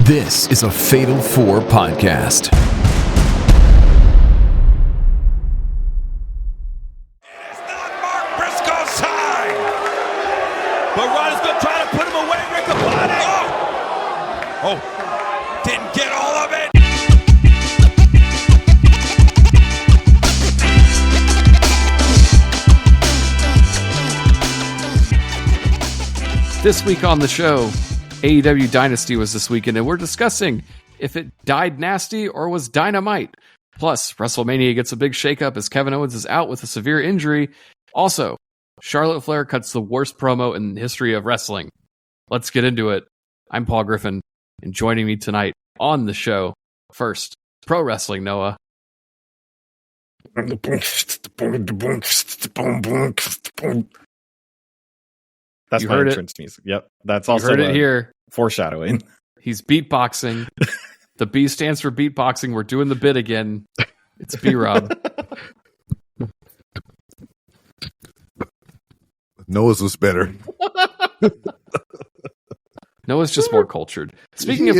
This is a Fatal 4 podcast. It's not Mark Briscoe's time. But Ron is going to try to put him away. Rick Apati. Oh, didn't get all of it. This week on the show, AEW Dynasty was this weekend, and we're discussing if it died nasty or was Dynamite. Plus, WrestleMania gets a big shakeup as Kevin Owens is out with a severe injury. Also, Charlotte Flair cuts the worst promo in the history of wrestling. Let's get into it. I'm Paul Griffin, and joining me tonight on the show, first, Pro Wrestling Noah. That's You my heard entrance music. Yep. That's also You heard it here. foreshadowing. He's beatboxing. The B stands for beatboxing. We're doing the bit again. It's B-Rob. Noah's was better. Noah's just more cultured. Speaking of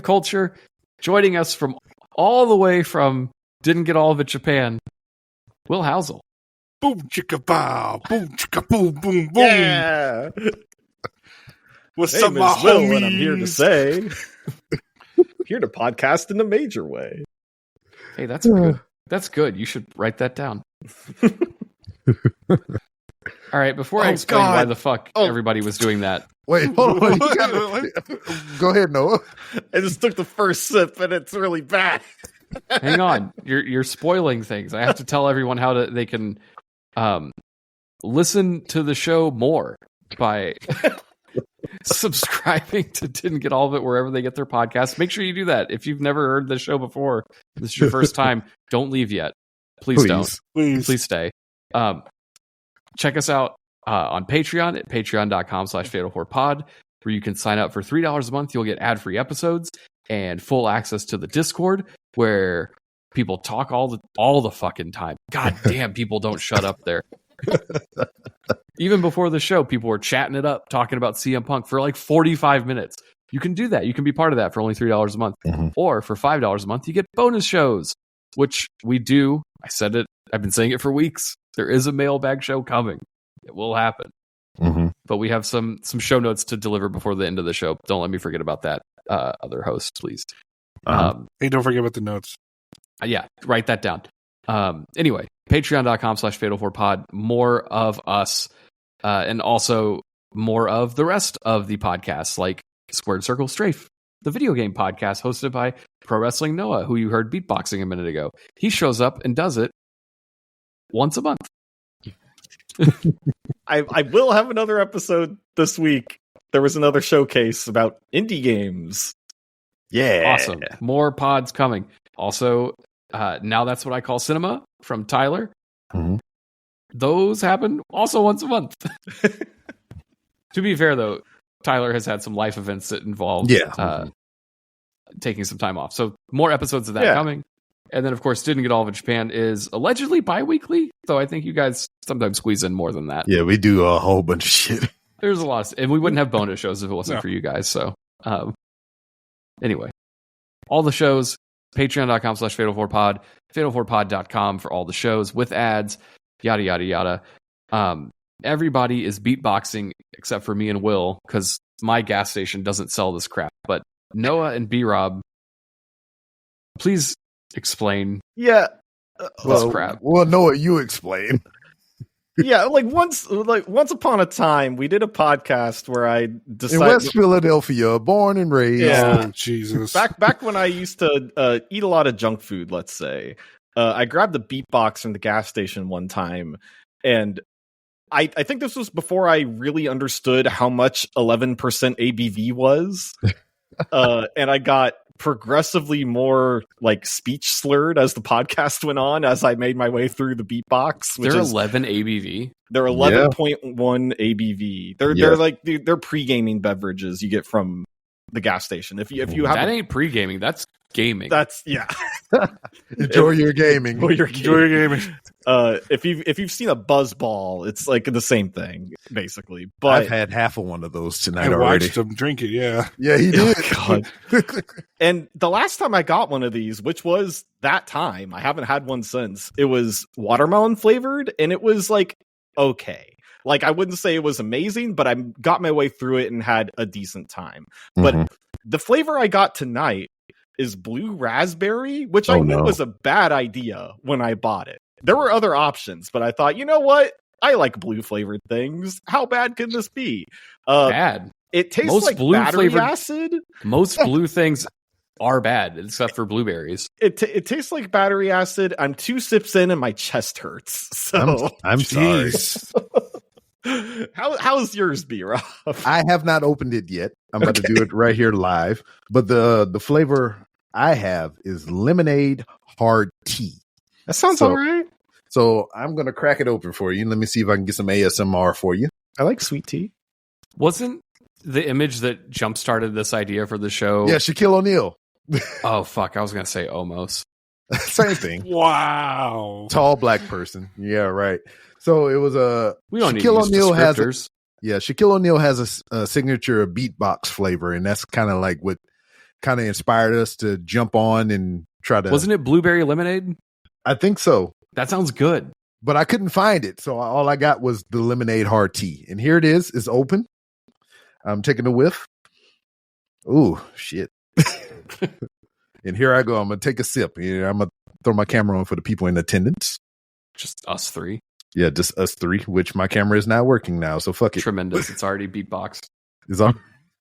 culture, joining us from all the way from Didn't Get All of It, Japan, Will Housel. Boom chicka bow, boom chicka boom boom boom. Yeah. What's Hey, up, my Ms. Will, homies? and I'm here to say, here to podcast in a major way. Hey, that's good. That's good. You should write that down. All right, before I explain why the fuck everybody was doing that. Wait, hold on. Go ahead, Noah. I just took the first sip, and it's really bad. Hang on. You're spoiling things. I have to tell everyone how they can listen to the show more by subscribing to Didn't Get All of It wherever they get their podcasts. Make sure you do that. If you've never heard the show before, this is your first time, don't leave yet. Please don't. Please stay. Check us out on Patreon at patreon.com/fatal4pod, where you can sign up for $3 a month. You'll get ad-free episodes and full access to the Discord, where people talk all the fucking time. God damn, people don't shut up there. Even before the show, people were chatting it up, talking about CM Punk for like 45 minutes. You can do that. You can be part of that for only $3 a month. Mhm. Or for $5 a month, you get bonus shows, which we do. I said it. I've been saying it for weeks. There is a mailbag show coming. It will happen. Mm-hmm. But we have some show notes to deliver before the end of the show. Don't let me forget about that, other hosts, please. Hey, don't forget about the notes. Yeah, write that down. Anyway, patreon.com/fatal4pod. More of us, and also more of the rest of the podcasts, like Squared Circle Strafe, the video game podcast hosted by Pro Wrestling Noah, who you heard beatboxing a minute ago. He shows up and does it once a month. I will have another episode this week. There was another showcase about indie games. Yeah. Awesome. More pods coming. Also, Now That's What I Call Cinema from Tyler. Mm-hmm. Those happen also once a month. To be fair, though, Tyler has had some life events that involve taking some time off. So more episodes of that coming. And then, of course, Didn't Get All of It Japan is allegedly bi-weekly, though I think you guys sometimes squeeze in more than that. Yeah, we do a whole bunch of shit. There's a lot. And we wouldn't have bonus shows if it wasn't for you guys. So anyway, all the shows, patreon.com/fatal4pod, fatal4pod.com for all the shows with ads, yada, yada, yada. Everybody is beatboxing except for me and Will, because my gas station doesn't sell this crap. But Noah and B-Rob, please explain Yeah. this crap. Well, Noah, you explain. Yeah, once upon a time, we did a podcast where I decided In West Philadelphia, born and raised. Yeah. Oh, Jesus. back when I used to eat a lot of junk food, let's say, I grabbed the beatbox from the gas station one time, and I think this was before I really understood how much 11% ABV was, and I got progressively more like speech slurred as the podcast went on, as I made my way through the beatbox. Which They're is 11 ABV. They're 11.1 ABV. They're pre-gaming beverages you get from the gas station. If you have that ain't pre-gaming, that's gaming. that's yeah. Enjoy your gaming. Enjoy your gaming. If you've seen a buzz ball, it's like the same thing basically. But I've had half of one of those tonight I already. watched him drink it. Yeah, he did. God. And the last time I got one of these, which was that time, I haven't had one since. It was watermelon flavored, and it was like okay. Like I wouldn't say it was amazing, but I got my way through it and had a decent time. But the flavor I got tonight is blue raspberry, which I knew was a bad idea when I bought it. There were other options, but I thought, you know what? I like blue flavored things. How bad can this be? Bad. It tastes Most like blue battery flavored acid. Most blue things are bad, except for blueberries. It tastes like battery acid. I'm 2 sips in and my chest hurts. So I'm sorry. How's yours be, Rob? I have not opened it yet. I'm about to do it right here live. But the flavor I have is lemonade hard tea. That sounds all right. So I'm going to crack it open for you. Let me see if I can get some ASMR for you. I like sweet tea. Wasn't the image that jump-started this idea for the show? Yeah, Shaquille O'Neal. Oh, fuck. I was going to say Omos. Same thing. Wow. Tall black person. Yeah, right. So it was we don't Shaquille need to use O'Neal has descriptors. Shaquille O'Neal has a signature beatbox flavor, and that's kind of like what kind of inspired us to jump on and try to. Wasn't it blueberry lemonade? I think so. That sounds good. But I couldn't find it, so all I got was the lemonade hard tea, and here it is. It's open. I'm taking a whiff. Ooh, shit! And here I go. I'm gonna take a sip. I'm gonna throw my camera on for the people in attendance. Just us three. Yeah, just us three. Which my camera is not working now, so fuck it. Tremendous. It's already beatboxed. Is on.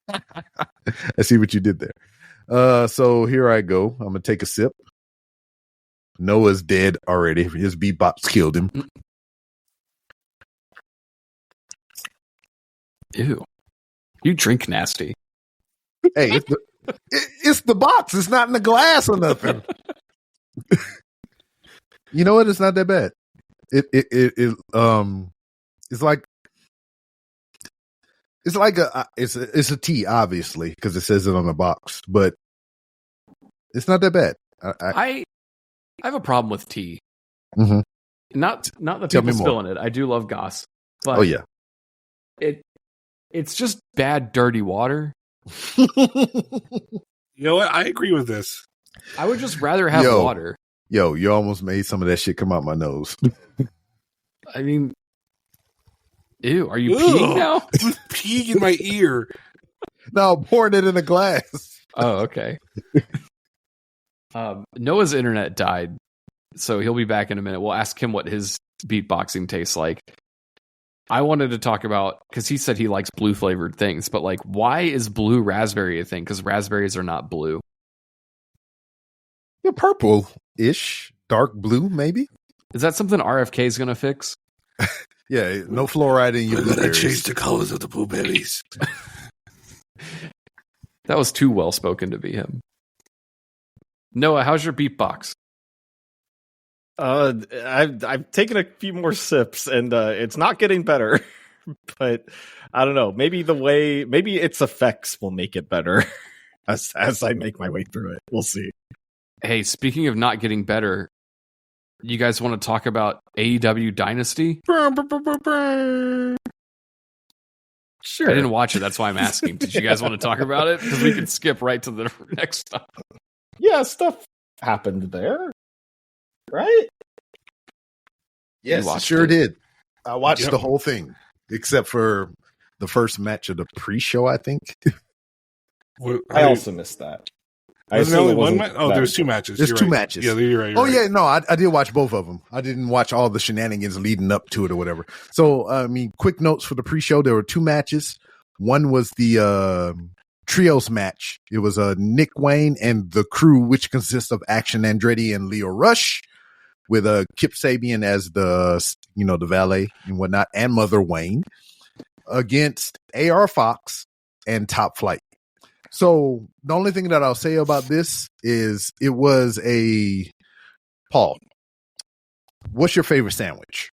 I see what you did there. So here I go. I'm gonna take a sip. Noah's dead already. His beatbox killed him. Ew. You drink nasty. Hey, it's the box. It's not in the glass or nothing. You know what? It's not that bad. It's a tea, obviously, because it says it on the box, but it's not that bad. I have a problem with tea. Mm-hmm. Not the people spilling it. I do love goss, but it's just bad, dirty water. You know what? I agree with this. I would just rather have water. Yo, you almost made some of that shit come out my nose. I mean, ew, are you peeing now? Peeing in my ear. No, pouring it in a glass. Oh, okay. Noah's internet died, so he'll be back in a minute. We'll ask him what his beatboxing tastes like. I wanted to talk about, because he said he likes blue flavored things, but like, why is blue raspberry a thing? Because raspberries are not blue. Yeah, purple-ish, dark blue, maybe. Is that something RFK is going to fix? Yeah, no fluoride in your blueberries. Change the colors of the blueberries. That was too well spoken to be him. Noah, how's your beatbox? I've taken a few more sips and it's not getting better. But I don't know. Maybe its effects will make it better as I make my way through it. We'll see. Hey, speaking of not getting better, you guys want to talk about AEW Dynasty? Sure. I didn't watch it. That's why I'm asking. Did you guys want to talk about it? Because we can skip right to the next stuff. Yeah, stuff happened there. Right? Yes, I sure did. I watched the whole thing, except for the first match of the pre-show, I think. I also missed that. Wasn't there only one match? Oh, there's two matches. There's two matches. Yeah, you're right. Yeah, no, I did watch both of them. I didn't watch all the shenanigans leading up to it or whatever. So, I mean, quick notes for the pre-show. There were two matches. One was the trios match. It was Nick Wayne and the crew, which consists of Action Andretti and Leo Rush, with Kip Sabian as the valet and whatnot, and Mother Wayne, against AR Fox and Top Flight. So the only thing that I'll say about this is it was Paul, what's your favorite sandwich?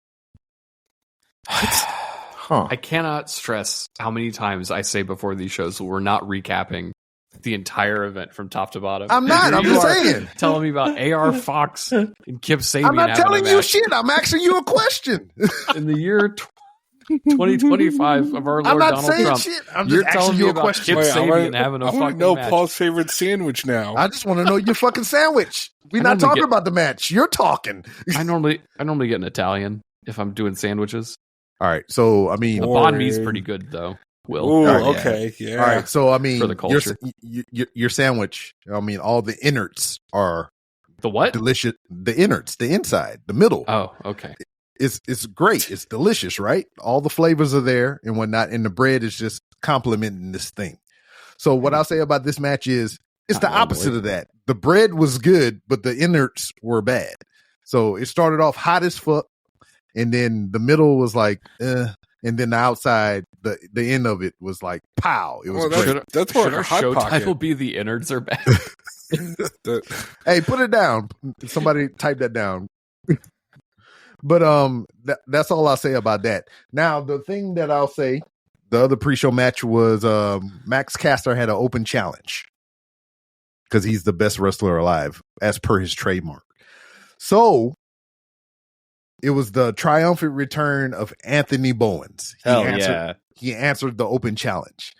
I cannot stress how many times I say before these shows we're not recapping the entire event from top to bottom. I'm not. I'm You just are saying. telling me about AR Fox and Kip Sabian. I'm not having telling a you match shit. I'm asking you a question. in the year 2025 of our Lord I'm not Donald saying Trump. shit. I'm You're just telling asking me you a about question. Kip Wait, Sabian having a I want fucking to know match. Paul's favorite sandwich now. I just want to know your fucking sandwich. We're I not normally talking get- about the match. You're talking. I normally get an Italian if I'm doing sandwiches. All right. So, I mean, A Boring. banh mi's pretty good though. Will. Ooh, All right, okay, yeah. all right. So, I mean, For the culture. your sandwich, I mean, all the innards are The what? delicious. The innards, the inside, the middle. Oh, okay. It's great. It's delicious, right? All the flavors are there and whatnot, and the bread is just complementing this thing. So what I'll say about this match is it's the opposite of that. The bread was good, but the innards were bad. So it started off hot as fuck, and then the middle was like, and then the outside, the end of it was like, pow! It was Well, great. that's more Should like our a hot show pocket. title be "The Innards Are Bad"? Hey, put it down. Somebody type that down. But that's all I'll say about that. Now, the thing that I'll say, the other pre-show match was Max Caster had an open challenge because he's the best wrestler alive, as per his trademark. So it was the triumphant return of Anthony Bowens. He answered the open challenge,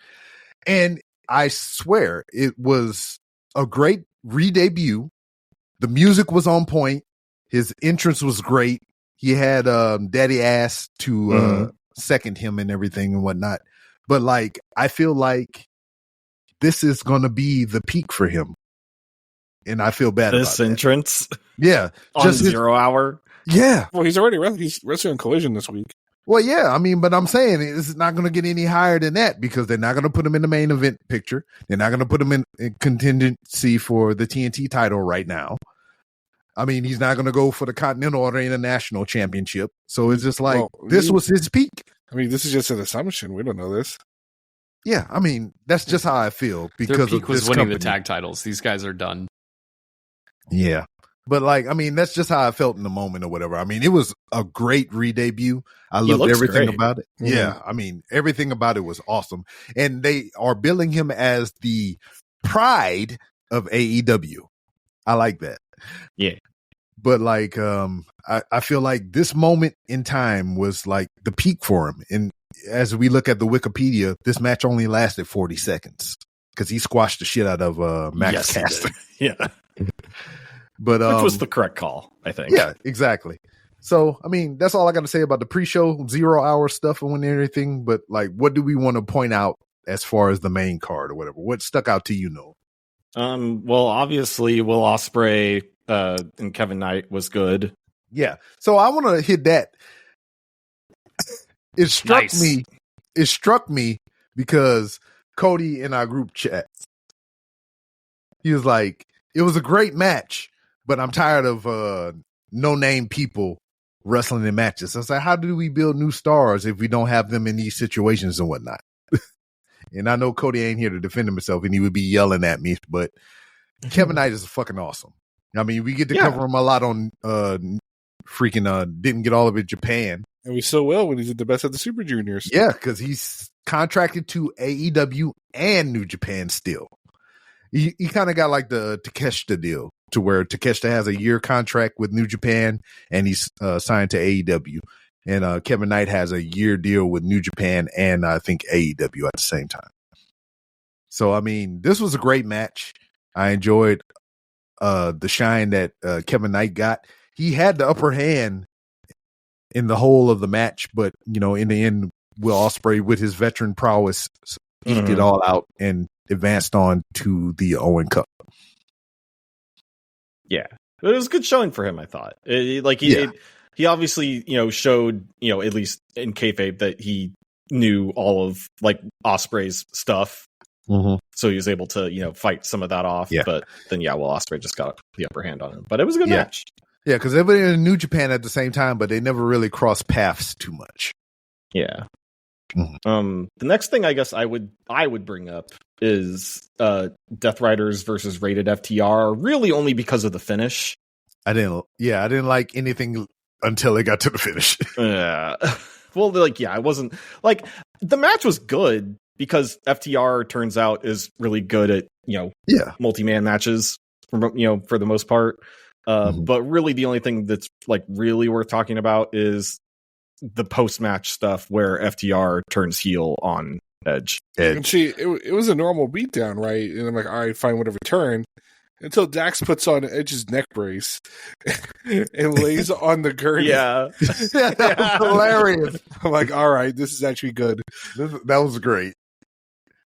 and I swear it was a great re-debut. The music was on point. His entrance was great. He had Daddy Ass to second him and everything and whatnot. But like, I feel like this is going to be the peak for him, and I feel bad This about entrance that. Yeah, on 0 hour. Yeah. Well, he's already he's wrestling on Collision this week. Well, yeah, I mean, but I'm saying it's not going to get any higher than that because they're not going to put him in the main event picture. They're not going to put him in contingency for the TNT title right now. I mean, he's not going to go for the Continental or the International Championship. So it's just like, this was his peak. I mean, this is just an assumption. We don't know this. Yeah, I mean, that's just how I feel because Their peak of was this winning company. the tag titles. These guys are done. Yeah. But like, I mean, that's just how I felt in the moment or whatever. I mean, it was a great re-debut. I loved looks everything great. about it. Mhm. Yeah. I mean, everything about it was awesome. And they are billing him as the pride of AEW. I like that. Yeah. But like, I feel like this moment in time was like the peak for him. And as we look at the Wikipedia, this match only lasted 40 seconds because he squashed the shit out of Max Yes, he did. Caster. Yeah. But Which was the correct call, I think. yeah, exactly. So, I mean, that's all I got to say about the pre-show 0 hour stuff and everything. But like, what do we want to point out as far as the main card or whatever? What stuck out to you, Noel? Well, obviously, Will Ospreay and Kevin Knight was good. Yeah. So I want to hit that. It struck Nice. me. It struck me because Cody in our group chat, he was like, it was a great match, but I'm tired of no-name people wrestling in matches. I was like, how do we build new stars if we don't have them in these situations and whatnot? And I know Cody ain't here to defend himself, and he would be yelling at me, but Kevin Knight is fucking awesome. I mean, we get to cover him a lot on didn't get all of it Japan. And we so will when he's at the best of the Super Juniors. Yeah, because he's contracted to AEW and New Japan still. He kind of got like the Takeshita deal to where Takeshita has a year contract with New Japan and he's signed to AEW. And Kevin Knight has a year deal with New Japan and I think AEW at the same time. So, I mean, this was a great match. I enjoyed the shine that Kevin Knight got. He had the upper hand in the whole of the match, but, you know, in the end, Will Ospreay, with his veteran prowess, eked it all out and advanced on to the Owen Cup. Yeah. It was a good showing for him, I thought. He obviously, showed, at least in kayfabe that he knew all of like Ospreay's stuff. Mm-hmm. So he was able to, fight some of that off. Yeah. But then, Will Ospreay just got the upper hand on him. But it was a good match. Yeah, because everybody in New Japan at the same time, but they never really crossed paths too much. Yeah. Mm-hmm. The next thing I guess I would bring up is Death Riders versus Rated FTR, really only because of the finish. I didn't like anything until it got to the finish. Yeah. Well, I wasn't like the match was good because FTR turns out is really good at multi-man matches for the most part. But really the only thing that's like really worth talking about is the post-match stuff where FTR turns heel on Edge. And it was a normal beatdown, right? And I'm like, all right, fine, whatever, turn. Until Dax puts on Edge's neck brace and lays on the gurney. Yeah, that was hilarious. I'm like, all right, this is actually good. That was great.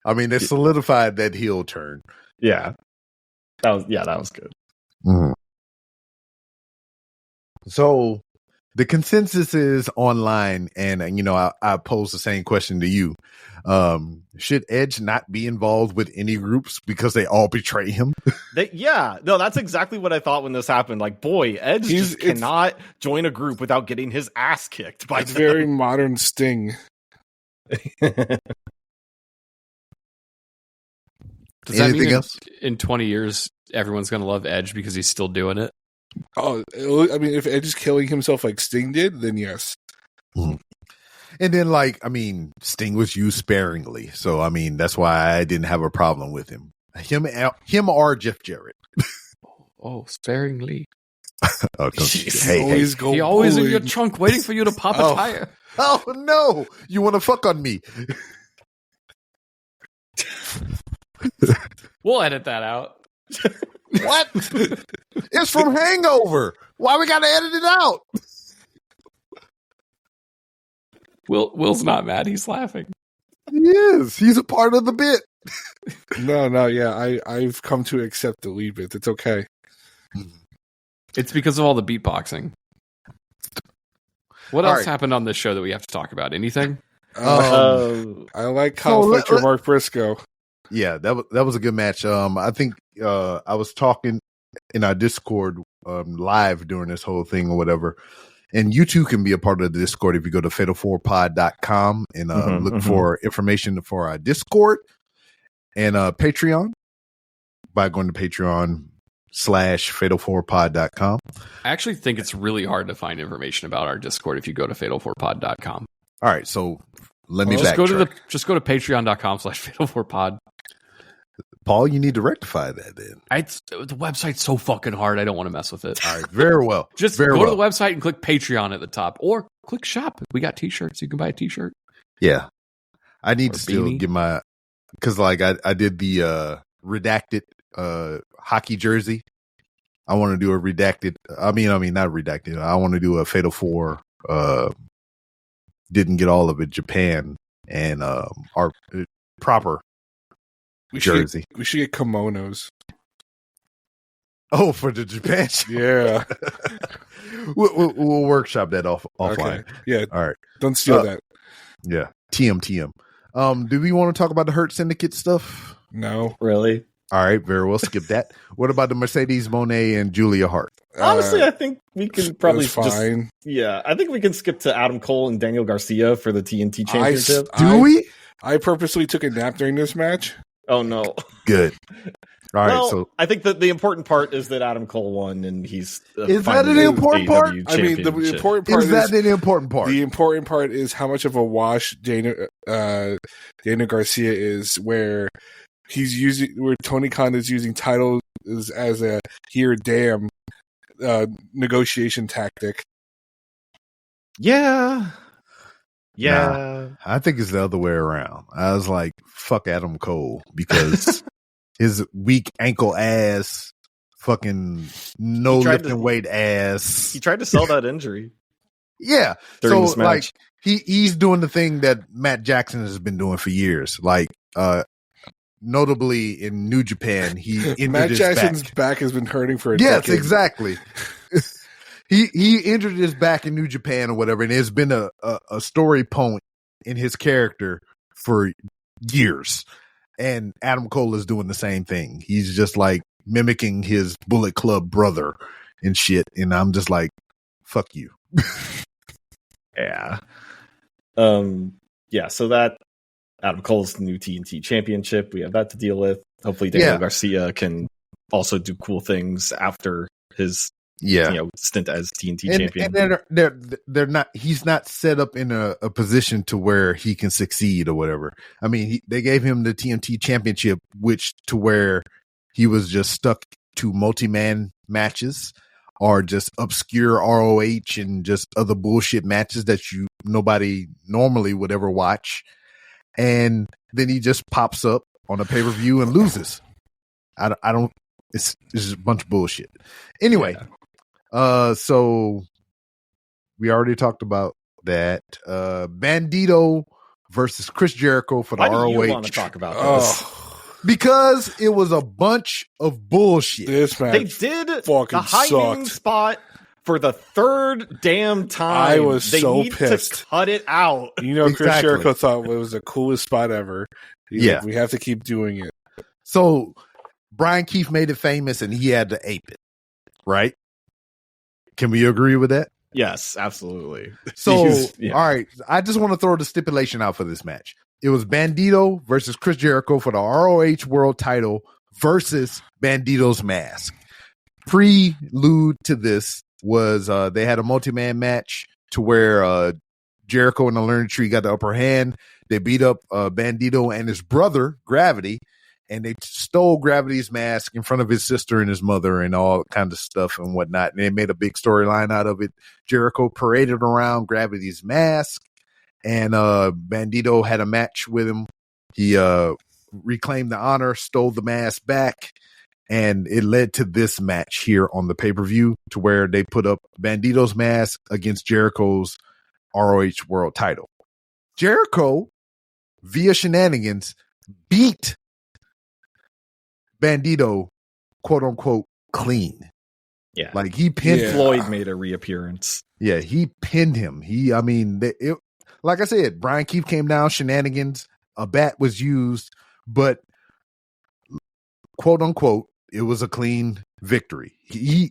I mean, they solidified that heel turn. Yeah, that was good. Mm-hmm. So the consensus is online, and I pose the same question to you. Should Edge not be involved with any groups because they all betray him? That's exactly what I thought when this happened. Like, boy, Edge just cannot join a group without getting his ass kicked by It's very modern Sting. Does that mean in 20 years everyone's going to love Edge because he's still doing it? Oh, I mean, if Edge is killing himself like Sting did, then yes. Mm. And then, Sting was used sparingly, so that's why I didn't have a problem with him. Him or Jeff Jarrett. Sparingly. He always in your trunk waiting for you to pop a tire. Oh no! You want to fuck on me? We'll edit that out. What? It's from Hangover. Why we gotta edit it out? Will's not mad. He's laughing. He is. He's a part of the bit. No. Yeah, I've come to accept the lead bit. It's okay. It's because of all the beatboxing. What else happened on this show that we have to talk about? Anything? I like Kyle Fletcher, Mark Briscoe. Yeah, that was a good match. I think I was talking in our Discord live during this whole thing or whatever. And you too can be a part of the Discord if you go to fatal4pod.com and look for information for our Discord and Patreon by going to Patreon/fatal4pod.com. I actually think it's really hard to find information about our Discord if you go to fatal4pod.com. All right, so let me just backtrack. Just go to patreon.com/fatal4pod. Paul, you need to rectify that then. The website's so fucking hard, I don't want to mess with it. All right, very well. Just go to the website and click Patreon at the top, or click shop. We got t-shirts. You can buy a t-shirt. Yeah. I need to still get my, because I did the redacted hockey jersey. I want to do a redacted, not redacted. I want to do a Fatal 4, didn't get all of it, Japan, and our proper jersey. We should get kimonos. Oh, for the Japan show? Yeah. we'll workshop that offline. Okay. Yeah. All right. Don't steal that. Yeah. TM. Do we want to talk about the Hurt Syndicate stuff? No. Really? All right. Very well. Skip that. What about the Mercedes Moné and Julia Hart? Honestly, I think we can probably fine. I think we can skip to Adam Cole and Daniel Garcia for the TNT Championship. Do we? I purposely took a nap during this match. Oh, no. Good. All right, so I think that the important part is that Adam Cole won, and he's is that an important part? I mean, the important part is that an important part? The important part is how much of a wash Daniel Garcia is, where Tony Khan is using titles as a here damn negotiation tactic. Yeah. Nah, I think it's the other way around. I was like, fuck Adam Cole, because his weak ankle ass, fucking no lifting weight ass. He tried to sell that injury. Yeah. During this match. Like he's doing the thing that Matt Jackson has been doing for years. Like notably in New Japan, he injured Matt his Jackson's back has been hurting for a decade. decade. Exactly. He injured his back in New Japan or whatever, and it's been a story point in his character for years. And Adam Cole is doing the same thing. He's just like mimicking his Bullet Club brother and shit. And I'm just like, fuck you. Yeah. So that Adam Cole's new TNT championship, we have that to deal with. Hopefully Daniel Garcia can also do cool things after his stint as TNT champion. And they're not. He's not set up in a position to where he can succeed or whatever. I mean, they gave him the TNT championship, which to where he was just stuck to multi-man matches or just obscure ROH and just other bullshit matches that nobody normally would ever watch. And then he just pops up on a pay-per-view and loses. I don't, it's just a bunch of bullshit. Anyway, so we already talked about that. Bandito versus Chris Jericho for the ROH. Why do you want to talk about this? Because it was a bunch of bullshit. This match They did fucking the high noon sucked. spot for the third damn time. I was they so need pissed. to cut it out. You know, Chris Exactly. Jericho thought it was the coolest spot ever. He's Yeah. like, we have to keep doing it. So Brian Keefe made it famous and he had to ape it, right? Can we agree with that? Yes, absolutely. So, Yeah. all right, I just want to throw the stipulation out for this match. It was Bandito versus Chris Jericho for the ROH World Title versus Bandito's Mask. Prelude to this was they had a multi-man match to where Jericho and the Learning Tree got the upper hand. They beat up Bandito and his brother, Gravity, and they stole Gravity's mask in front of his sister and his mother and all kinds of stuff and whatnot. And they made a big storyline out of it. Jericho paraded around Gravity's mask, and Bandito had a match with him. He reclaimed the honor, stole the mask back, and it led to this match here on the pay-per-view to where they put up Bandito's mask against Jericho's ROH World Title. Jericho, via shenanigans, beat Bandito, quote unquote, clean. Yeah. Like he pinned Yeah. Floyd made a reappearance. Yeah, he pinned him. Like I said, Brian Keefe came down, shenanigans, a bat was used, but quote unquote, it was a clean victory. He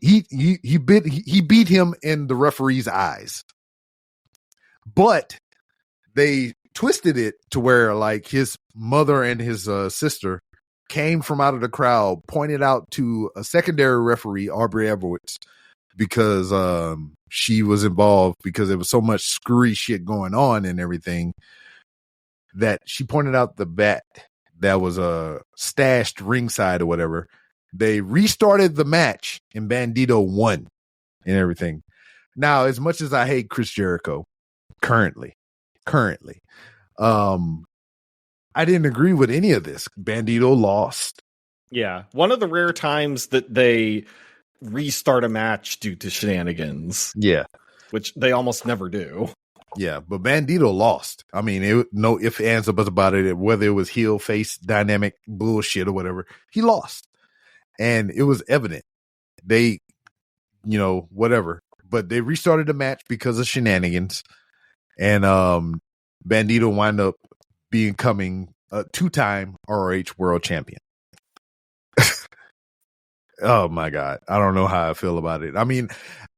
beat him in the referee's eyes. But they twisted it to where like his mother and his sister came from out of the crowd, pointed out to a secondary referee, Aubrey Edwards, because she was involved because there was so much screwy shit going on and everything, that she pointed out the bat that was stashed ringside or whatever. They restarted the match and Bandito won and everything. Now, as much as I hate Chris Jericho currently, I didn't agree with any of this. Bandito lost. Yeah. One of the rare times that they restart a match due to shenanigans. Yeah. Which they almost never do. Yeah, but Bandito lost. I mean, no ifs, ands, or buts about it, whether it was heel, face, dynamic bullshit or whatever. He lost. And it was evident. They, whatever. But they restarted the match because of shenanigans. And Bandito wound up becoming a 2-time ROH World Champion. Oh my God. I don't know how I feel about it. I mean,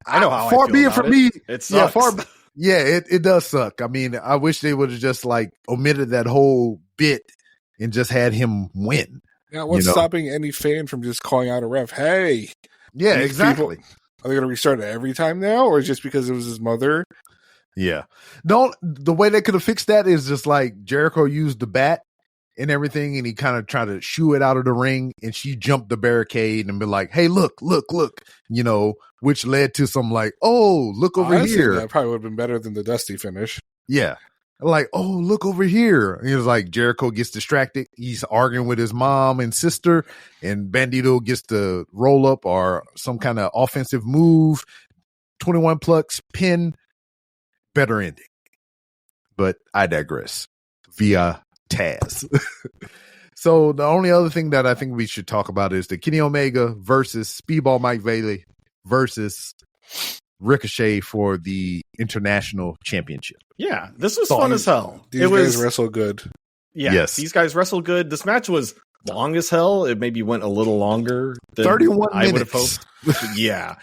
I know how far I feel be it about from it. me. It sucks. It does suck. I mean, I wish they would have just like omitted that whole bit and just had him win. Yeah, what's stopping any fan from just calling out a ref? Hey, yeah, these exactly. people, are they going to restart it every time now, or just because it was his mother? Yeah. The way they could have fixed that is just like Jericho used the bat and everything, and he kind of tried to shoo it out of the ring, and she jumped the barricade and be like, hey, look, which led to some like, oh, look over Honestly, here. that probably would have been better than the Dusty finish. Yeah. Like, oh, look over here. And he was like, Jericho gets distracted. He's arguing with his mom and sister, and Bandito gets the roll up or some kind of offensive move. 21 plucks, pin, better ending. But I digress via Taz. So the only other thing that I think we should talk about is the Kenny Omega versus Speedball Mike Bailey versus Ricochet for the International Championship. Yeah, this was fun as hell. These guys wrestle good. Yeah, yes. These guys wrestle good. This match was long as hell. It maybe went a little longer than 31 I would minutes. have hoped. Yeah,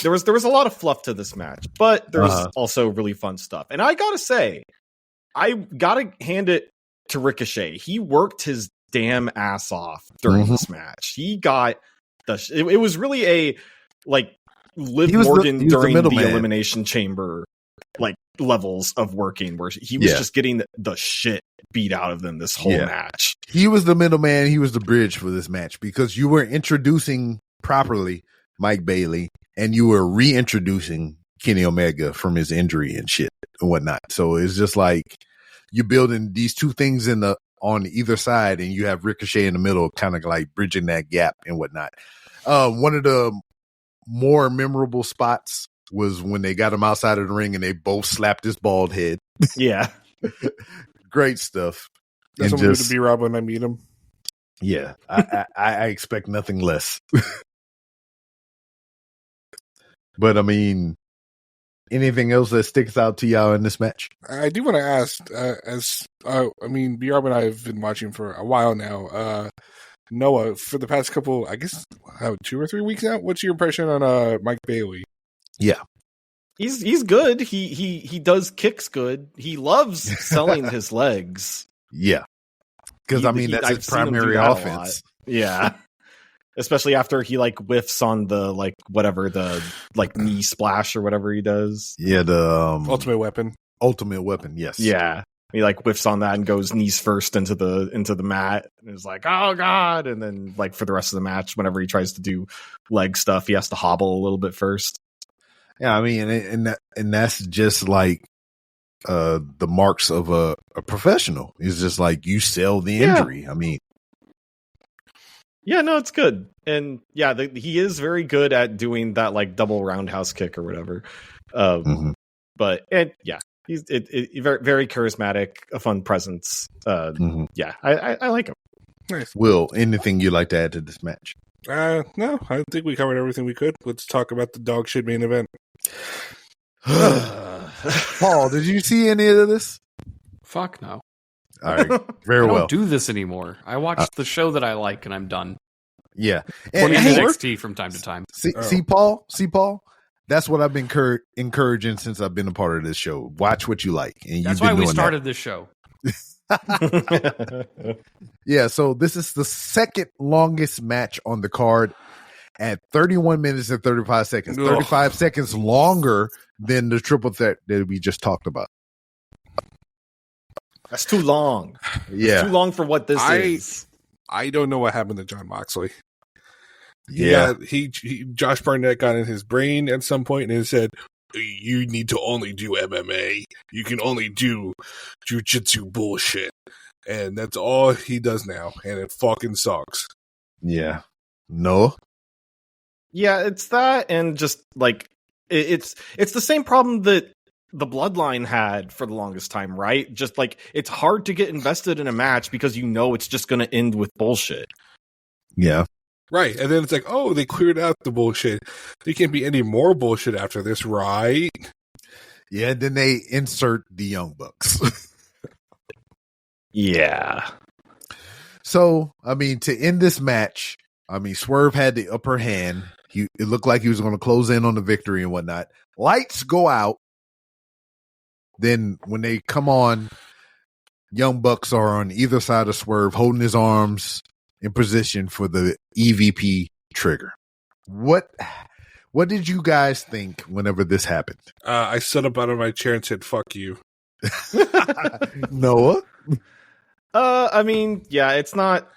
there was a lot of fluff to this match, but there was also really fun stuff. And I gotta say, I gotta hand it to Ricochet. He worked his damn ass off during this match. He got it was really a like Liv Morgan during the Elimination Chamber like levels of working where he was just getting the shit beat out of them this whole match. He was the middleman. He was the bridge for this match because you were introducing properly Mike Bailey and you were reintroducing Kenny Omega from his injury and shit and whatnot. So it's just like you're building these two things on either side, and you have Ricochet in the middle, kind of like bridging that gap and whatnot. One of the more memorable spots was when they got him outside of the ring and they both slapped his bald head. Yeah. Great stuff. That's what I'm going to be Rob when I meet him. Yeah. I expect nothing less. But I mean, anything else that sticks out to y'all in this match? I do want to ask, B-Rob and I have been watching for a while now. Noah, for the past couple, I guess, 2 or 3 weeks now, what's your impression on Mike Bailey? Yeah. He's good. He does kicks good. He loves selling his legs. Yeah. Because, that's his primary offense. Yeah. Especially after he like whiffs on the like whatever the like knee splash or whatever he does. Yeah, the Ultimate Weapon. Ultimate Weapon, yes. Yeah. He like whiffs on that and goes knees first into the mat and is like, oh god, and then like for the rest of the match, whenever he tries to do leg stuff, he has to hobble a little bit first. Yeah, I mean, and that's just like the marks of a professional. It's just like you sell the injury. Yeah. I mean, yeah, no, it's good, and yeah, he is very good at doing that like double roundhouse kick or whatever. But he's very very charismatic, a fun presence. Yeah, I like him. Nice. Will, anything you'd like to add to this match? No, I think we covered everything we could. Let's talk about the dog shit main event. Paul, did you see any of this? Fuck no. All right, very well. I don't do this anymore. I watch the show that I like, and I'm done. Yeah, and NXT from time to time. See, Paul. That's what I've been encouraging since I've been a part of this show. Watch what you like, and that's why we started this show. Yeah, so this is the second longest match on the card at 31 minutes and 35 seconds. 35 seconds longer than the triple threat that we just talked about. That's too long. Yeah. It's too long for what this is. I don't know what happened to John Moxley. Yeah. He Josh Barnett got in his brain at some point and said, you need to only do MMA. You can only do jiu-jitsu bullshit. And that's all he does now. And it fucking sucks. Yeah. No? Yeah, it's that, and just like it's the same problem that the Bloodline had for the longest time, right? Just like it's hard to get invested in a match because you know it's just going to end with bullshit. Yeah. Right. And then it's like, oh, they cleared out the bullshit. There can't be any more bullshit after this, right? Yeah, then they insert the Young Bucks. Yeah. So, to end this match, Swerve had the upper hand. It looked like he was going to close in on the victory and whatnot. Lights go out. Then when they come on, Young Bucks are on either side of Swerve, holding his arms in position for the EVP trigger. What did you guys think whenever this happened? I stood up out of my chair and said, fuck you. Noah? Yeah, it's not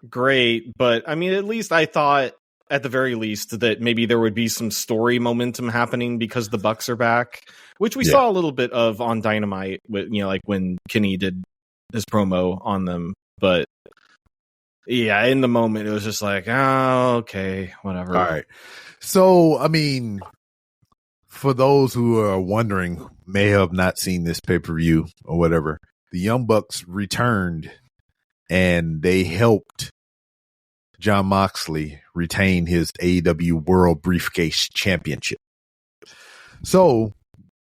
great, but at least I thought at the very least that maybe there would be some story momentum happening because the Bucks are back, which we saw a little bit of on Dynamite with, like when Kenny did his promo on them. But yeah, in the moment it was just like, oh, okay, whatever. All right. So, for those who are wondering, may have not seen this pay-per-view or whatever, the Young Bucks returned and they helped Jon Moxley retain his AEW World Briefcase Championship. So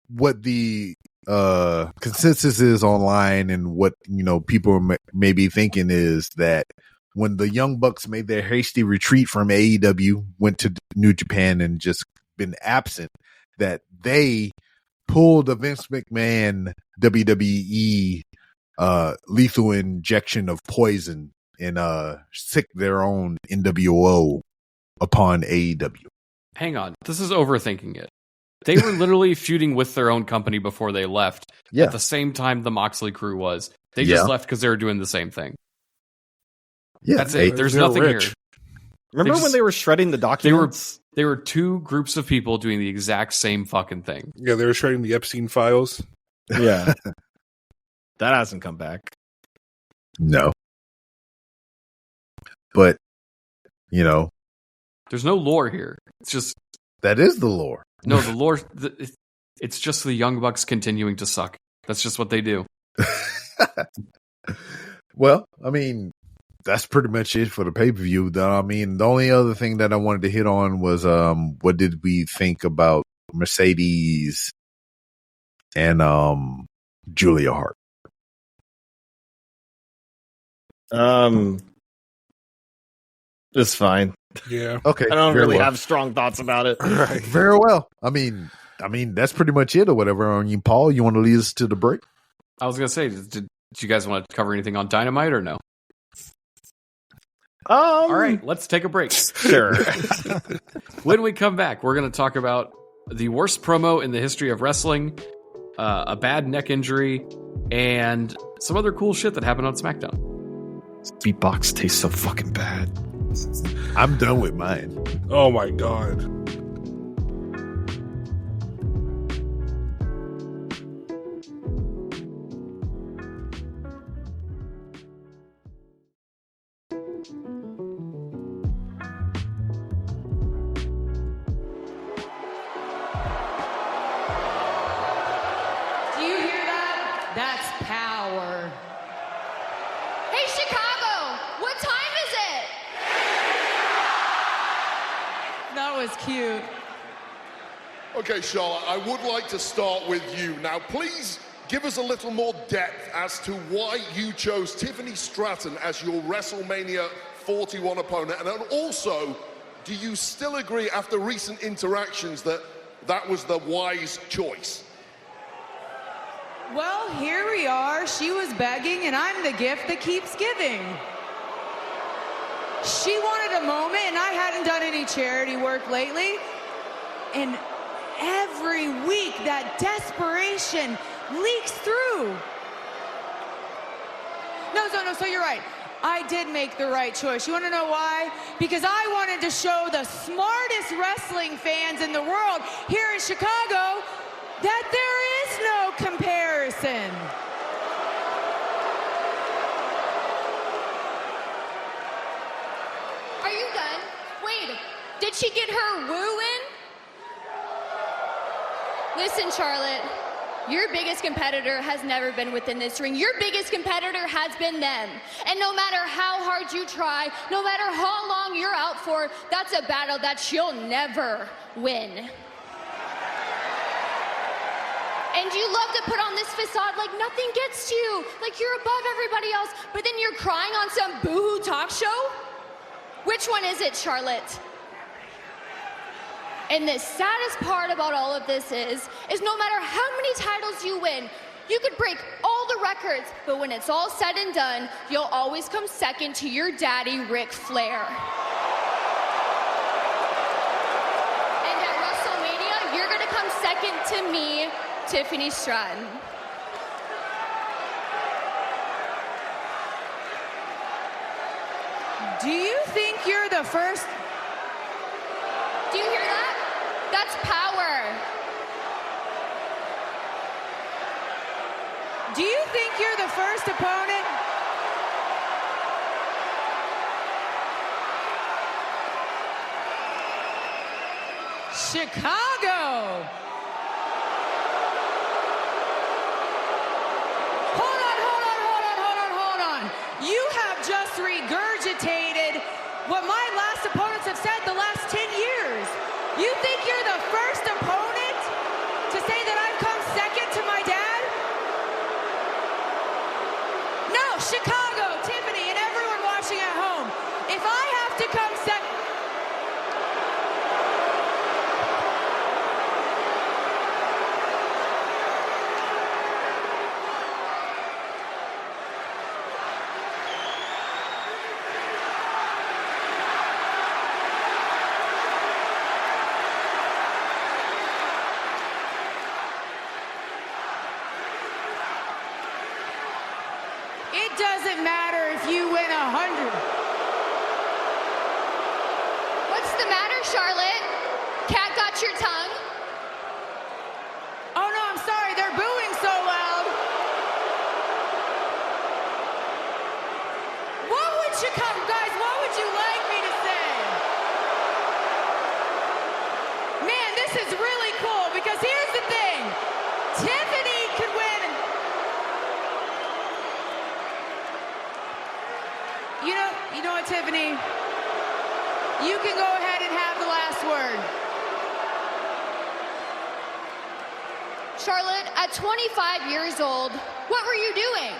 what the consensus is online and what, people may be thinking is that when the Young Bucks made their hasty retreat from AEW, went to New Japan and just been absent, that they pulled a Vince McMahon WWE lethal injection of poison and sick their own NWO upon AEW. Hang on. This is overthinking it. They were literally feuding with their own company before they left. Yeah. At the same time the Moxley crew was. They just left because they were doing the same thing. Yeah, that's it. There's nothing here. Remember when they were shredding the documents? They were two groups of people doing the exact same fucking thing. Yeah, they were shredding the Epstein files. Yeah. That hasn't come back. No. But, you know. There's no lore here. It's just... That is the lore. No, the lore... It's just the Young Bucks continuing to suck. That's just what they do. Well, I mean, that's pretty much it for the pay-per-view. I mean, the only other thing that I wanted to hit on was what did we think about Mercedes and Julia Hart? It's fine. Yeah. Okay. I don't really have strong thoughts about it. Right. Very well. I mean, that's pretty much it or whatever. On you, Paul, you want to lead us to the break? I was going to say, did you guys want to cover anything on Dynamite or no? All right, let's take a break. Sure. When we come back, we're going to talk about the worst promo in the history of wrestling, a bad neck injury, and some other cool shit that happened on SmackDown. This beatbox tastes so fucking bad. I'm done with mine. Oh my god. Cute. Okay, Charlotte, I would like to start with you. Now, please give us a little more depth as to why you chose Tiffany Stratton as your WrestleMania 41 opponent. And then also, do you still agree after recent interactions that that was the wise choice? Well, here we are. She was begging, and I'm the gift that keeps giving. She wanted a moment, and I hadn't done any charity work lately. And every week, that desperation leaks through. No, so you're right. I did make the right choice. You want to know why? Because I wanted to show the smartest wrestling fans in the world here in Chicago that there is no comparison. Are you done? Wait, did she get her woo in? Listen, Charlotte, your biggest competitor has never been within this ring. Your biggest competitor has been them. And no matter how hard you try, no matter how long you're out for, that's a battle that she'll never win. And you love to put on this facade like nothing gets to you, like you're above everybody else, but then you're crying on some boohoo talk show? Which one is it, Charlotte? And the saddest part about all of this is no matter how many titles you win, you could break all the records, but when it's all said and done, you'll always come second to your daddy, Ric Flair. And at WrestleMania, you're gonna come second to me, Tiffany Stratton. Do you think you're the first? Do you hear that? That's power. Do you think you're the first opponent? Chicago. Hold on. You have just regurgitated what my last opponents have said the last 10 years. You think you're the first opponent to say that I've come second to my dad? No, Chicago, Tiffany, and everyone watching at home. If I have to come second... You know what, Tiffany? You can go ahead and have the last word. Charlotte, at 25 years old, what were you doing?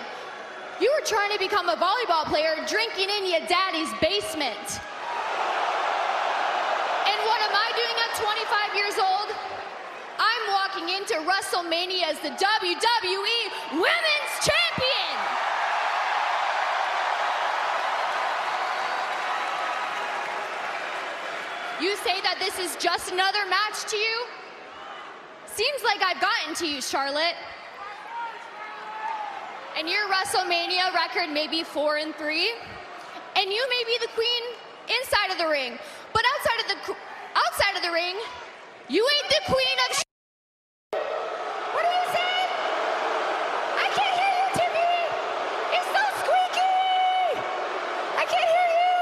You were trying to become a volleyball player drinking in your daddy's basement. And what am I doing at 25 years old? I'm walking into WrestleMania as the WWE Women's Champion! You say that this is just another match to you? Seems like I've gotten to you, Charlotte. And your WrestleMania record may be 4-3, and you may be the queen inside of the ring, but outside of the ring, you ain't the queen of. What are you saying? I can't hear you, Tiffany. It's so squeaky. I can't hear you.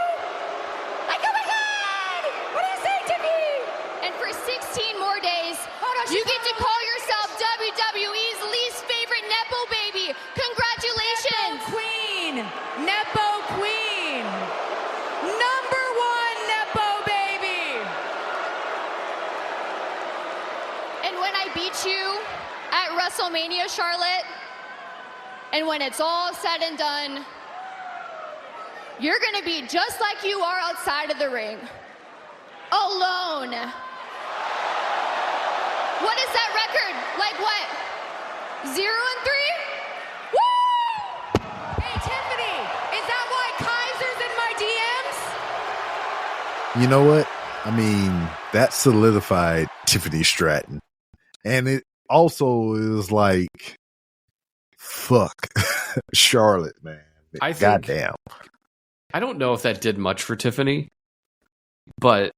Like, oh my God! What are you saying, Tiffany? And for 16 more days, you get to call yourself WWE's least favorite Nepo baby. Congratulations! Nepo Queen! Nepo Queen! Number one Nepo baby! And when I beat you at WrestleMania, Charlotte, and when it's all said and done, you're gonna be just like you are outside of the ring. Alone. What is that record? Like what? 0-3? Woo! Hey, Tiffany, is that why Kaiser's in my DMs? You know what? I mean, that solidified Tiffany Stratton. And it also is like, fuck Charlotte, man. Goddamn. I don't know if that did much for Tiffany, but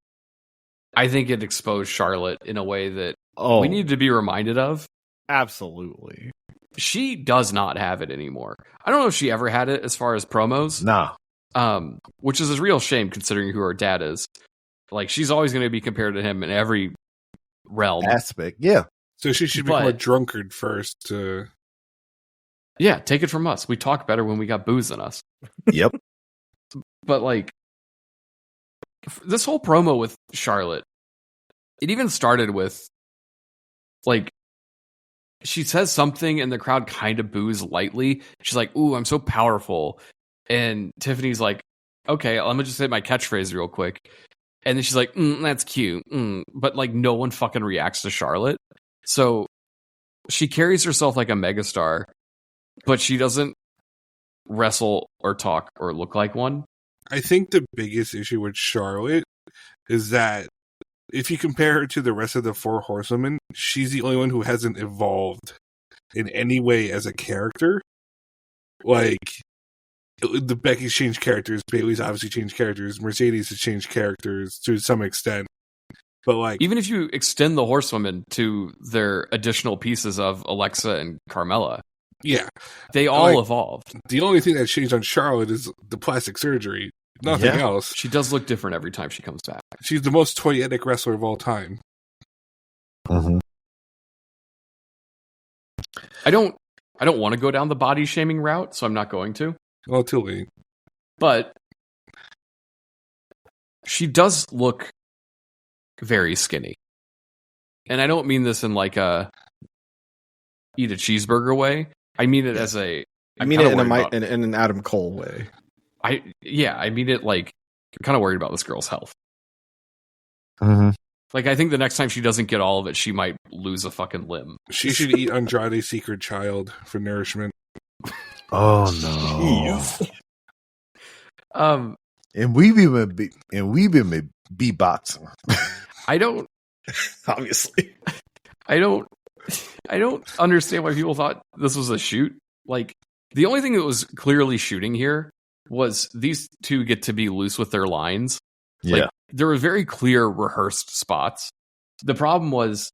I think it exposed Charlotte in a way that we need to be reminded of. Absolutely. She does not have it anymore. I don't know if she ever had it as far as promos. Nah. Which is a real shame considering who her dad is. Like, she's always going to be compared to him in every realm. Aspect, yeah. So she should become a drunkard first. Yeah, take it from us. We talk better when we got booze in us. Yep. But, like, this whole promo with Charlotte, it even started with, like, she says something and the crowd kind of boos lightly. She's like, ooh, I'm so powerful. And Tiffany's like, okay, let me just say my catchphrase real quick. And then she's like, that's cute. But, like, no one fucking reacts to Charlotte. So she carries herself like a megastar, but she doesn't wrestle or talk or look like one. I think the biggest issue with Charlotte is that if you compare her to the rest of the Four Horsewomen, she's the only one who hasn't evolved in any way as a character. Like, the Becky's changed characters, Bayley's obviously changed characters, Mercedes has changed characters to some extent. But, like, even if you extend the Horsewomen to their additional pieces of Alexa and Carmella, yeah, they all evolved. The only thing that changed on Charlotte is the plastic surgery. Nothing else. She does look different every time she comes back. She's the most toyetic wrestler of all time. Mm-hmm. I don't want to go down the body shaming route, so I'm not going to. Well, too late. But she does look very skinny. And I don't mean this in like a eat a cheeseburger way. I mean it as a... I mean it in an Adam Cole way. I mean it like, I'm kind of worried about this girl's health. Mm-hmm. Like, I think the next time she doesn't get all of it, she might lose a fucking limb. She should eat Andrade's secret child for nourishment. Oh no! And we've been beatboxing. I don't obviously. I don't understand why people thought this was a shoot. Like, the only thing that was clearly shooting here was these two get to be loose with their lines. Yeah. Like, there were very clear rehearsed spots. The problem was,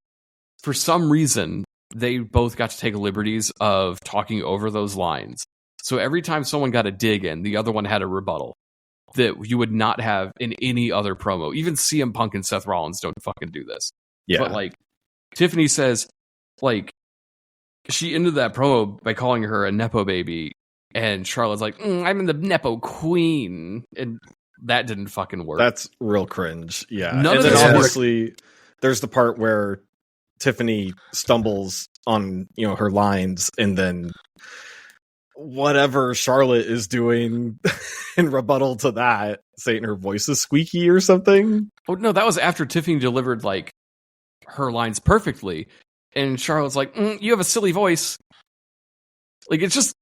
for some reason, they both got to take liberties of talking over those lines. So every time someone got a dig in, the other one had a rebuttal that you would not have in any other promo. Even CM Punk and Seth Rollins don't fucking do this. Yeah. But, like, Tiffany says, like, she ended that promo by calling her a Nepo baby And Charlotte's like, I'm the Nepo Queen. And that didn't fucking work. That's real cringe. Yeah. None and of then this obviously there's the part where Tiffany stumbles on, her lines, and then whatever Charlotte is doing in rebuttal to that, saying her voice is squeaky or something. Oh, no, that was after Tiffany delivered like her lines perfectly. And Charlotte's like, you have a silly voice. Like, it's just,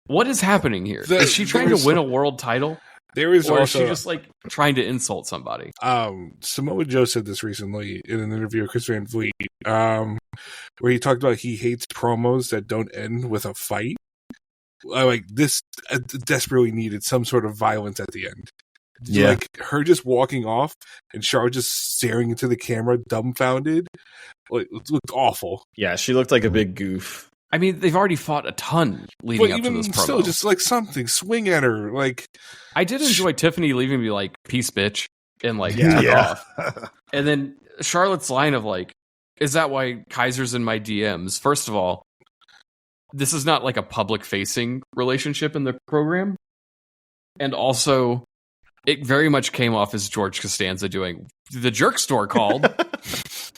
what is happening here? Is she trying to win a world title? There is or also, is she just like trying to insult somebody? Samoa Joe said this recently in an interview with Chris Van Vliet, where he talked about he hates promos that don't end with a fight. Like this desperately needed some sort of violence at the end. Yeah. Like her just walking off and Charlotte just staring into the camera, dumbfounded. Like, it looked awful. Yeah, she looked like a big goof. I mean, they've already fought a ton leading up to this promo. Still, just like something, swing at her. Like, I did enjoy Tiffany leaving me like, peace, bitch, and like, took off. And then Charlotte's line of like, is that why Kaiser's in my DMs? First of all, this is not like a public facing relationship in the program. And also, it very much came off as George Costanza doing, the jerk store called.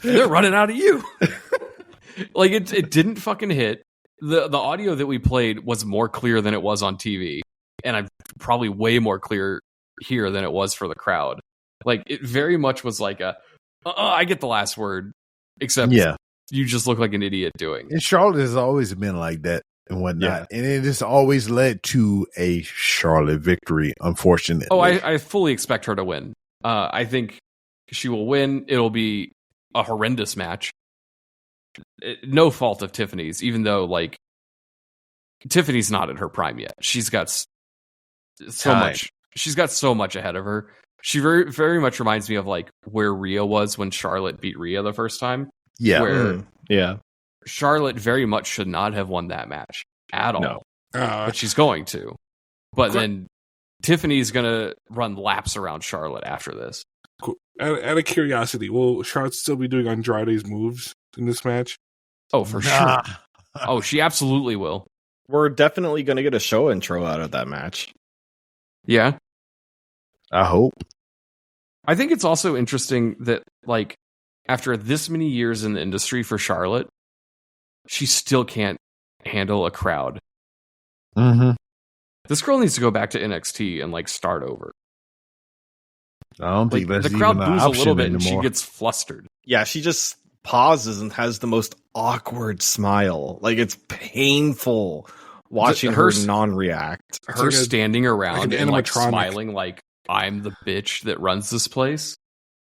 They're running out of you. Like, it didn't fucking hit. The audio that we played was more clear than it was on TV. And I'm probably way more clear here than it was for the crowd. Like, it very much was like I get the last word. Except you just look like an idiot doing. And Charlotte has always been like that and whatnot. Yeah. And it has always led to a Charlotte victory, unfortunately. Oh, I fully expect her to win. I think she will win. It'll be a horrendous match. No fault of Tiffany's, even though like Tiffany's not at her prime yet. She's got so much. She's got so much ahead of her. She very, very much reminds me of like where Rhea was when Charlotte beat Rhea the first time. Yeah, where Charlotte very much should not have won that match at all, but she's going to. But then Tiffany's gonna run laps around Charlotte after this. Cool. Out of curiosity, will Charlotte still be doing Andrade's moves in this match? Oh, for sure. Oh, she absolutely will. We're definitely going to get a show intro out of that match. Yeah. I hope. I think it's also interesting that, like, after this many years in the industry for Charlotte, she still can't handle a crowd. Mm-hmm. This girl needs to go back to NXT and, like, start over. I don't think that's the crowd even an boos a option little bit anymore. and she gets flustered. Yeah, she just pauses and has the most awkward smile. Like, it's painful watching her non-react. Her like standing around and like smiling like I'm the bitch that runs this place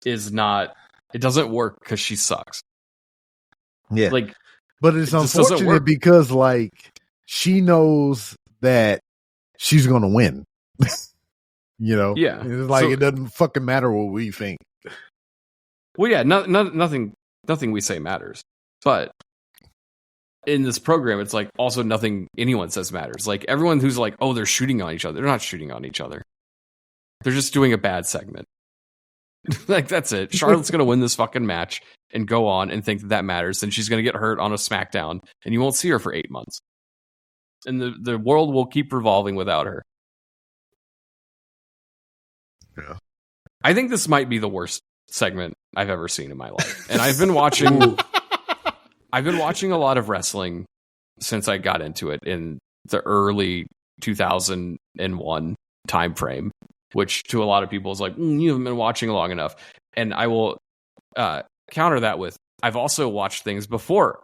is not. It doesn't work because she sucks. Yeah, like, but it's unfortunate because like she knows that she's gonna win. You know, yeah. It's like it doesn't fucking matter what we think. Well, yeah, nothing we say matters. But in this program, it's like also nothing anyone says matters. Like everyone who's like, oh, they're shooting on each other. They're not shooting on each other. They're just doing a bad segment. Like that's it. Charlotte's gonna win this fucking match and go on and think that matters. Then she's gonna get hurt on a Smackdown, and you won't see her for 8 months. And the world will keep revolving without her. Yeah, I think this might be the worst segment I've ever seen in my life, and I've been watching. I've been watching a lot of wrestling since I got into it in the early 2001 time frame, which to a lot of people is like, you haven't been watching long enough. And I will counter that with, I've also watched things before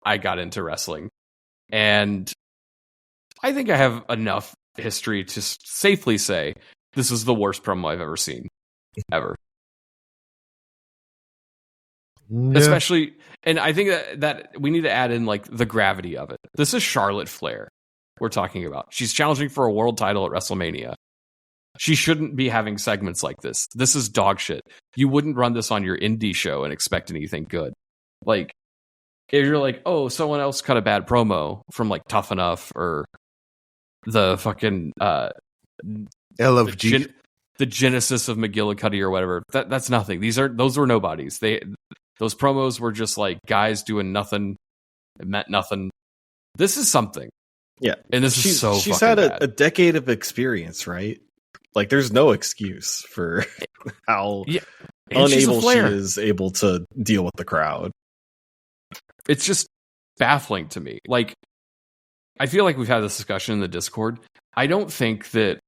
I got into wrestling. And I think I have enough history to safely say this is the worst promo I've ever seen, ever. Yeah. Especially, and I think that we need to add in like the gravity of it. This is Charlotte Flair we're talking about. She's challenging for a world title at WrestleMania. She shouldn't be having segments like this. This is dog shit. You wouldn't run this on your indie show and expect anything good. Like, if you're like, oh, someone else cut a bad promo from like Tough Enough or the fucking LFG, the Genesis of McGillicuddy or whatever. That's nothing. Those were nobodies. Those promos were just like guys doing nothing. It meant nothing. This is something. Yeah. And this is so she's fucking had bad. a decade of experience, right? Like, there's no excuse for how unable she is able to deal with the crowd. It's just baffling to me. Like, I feel like we've had this discussion in the Discord. I don't think that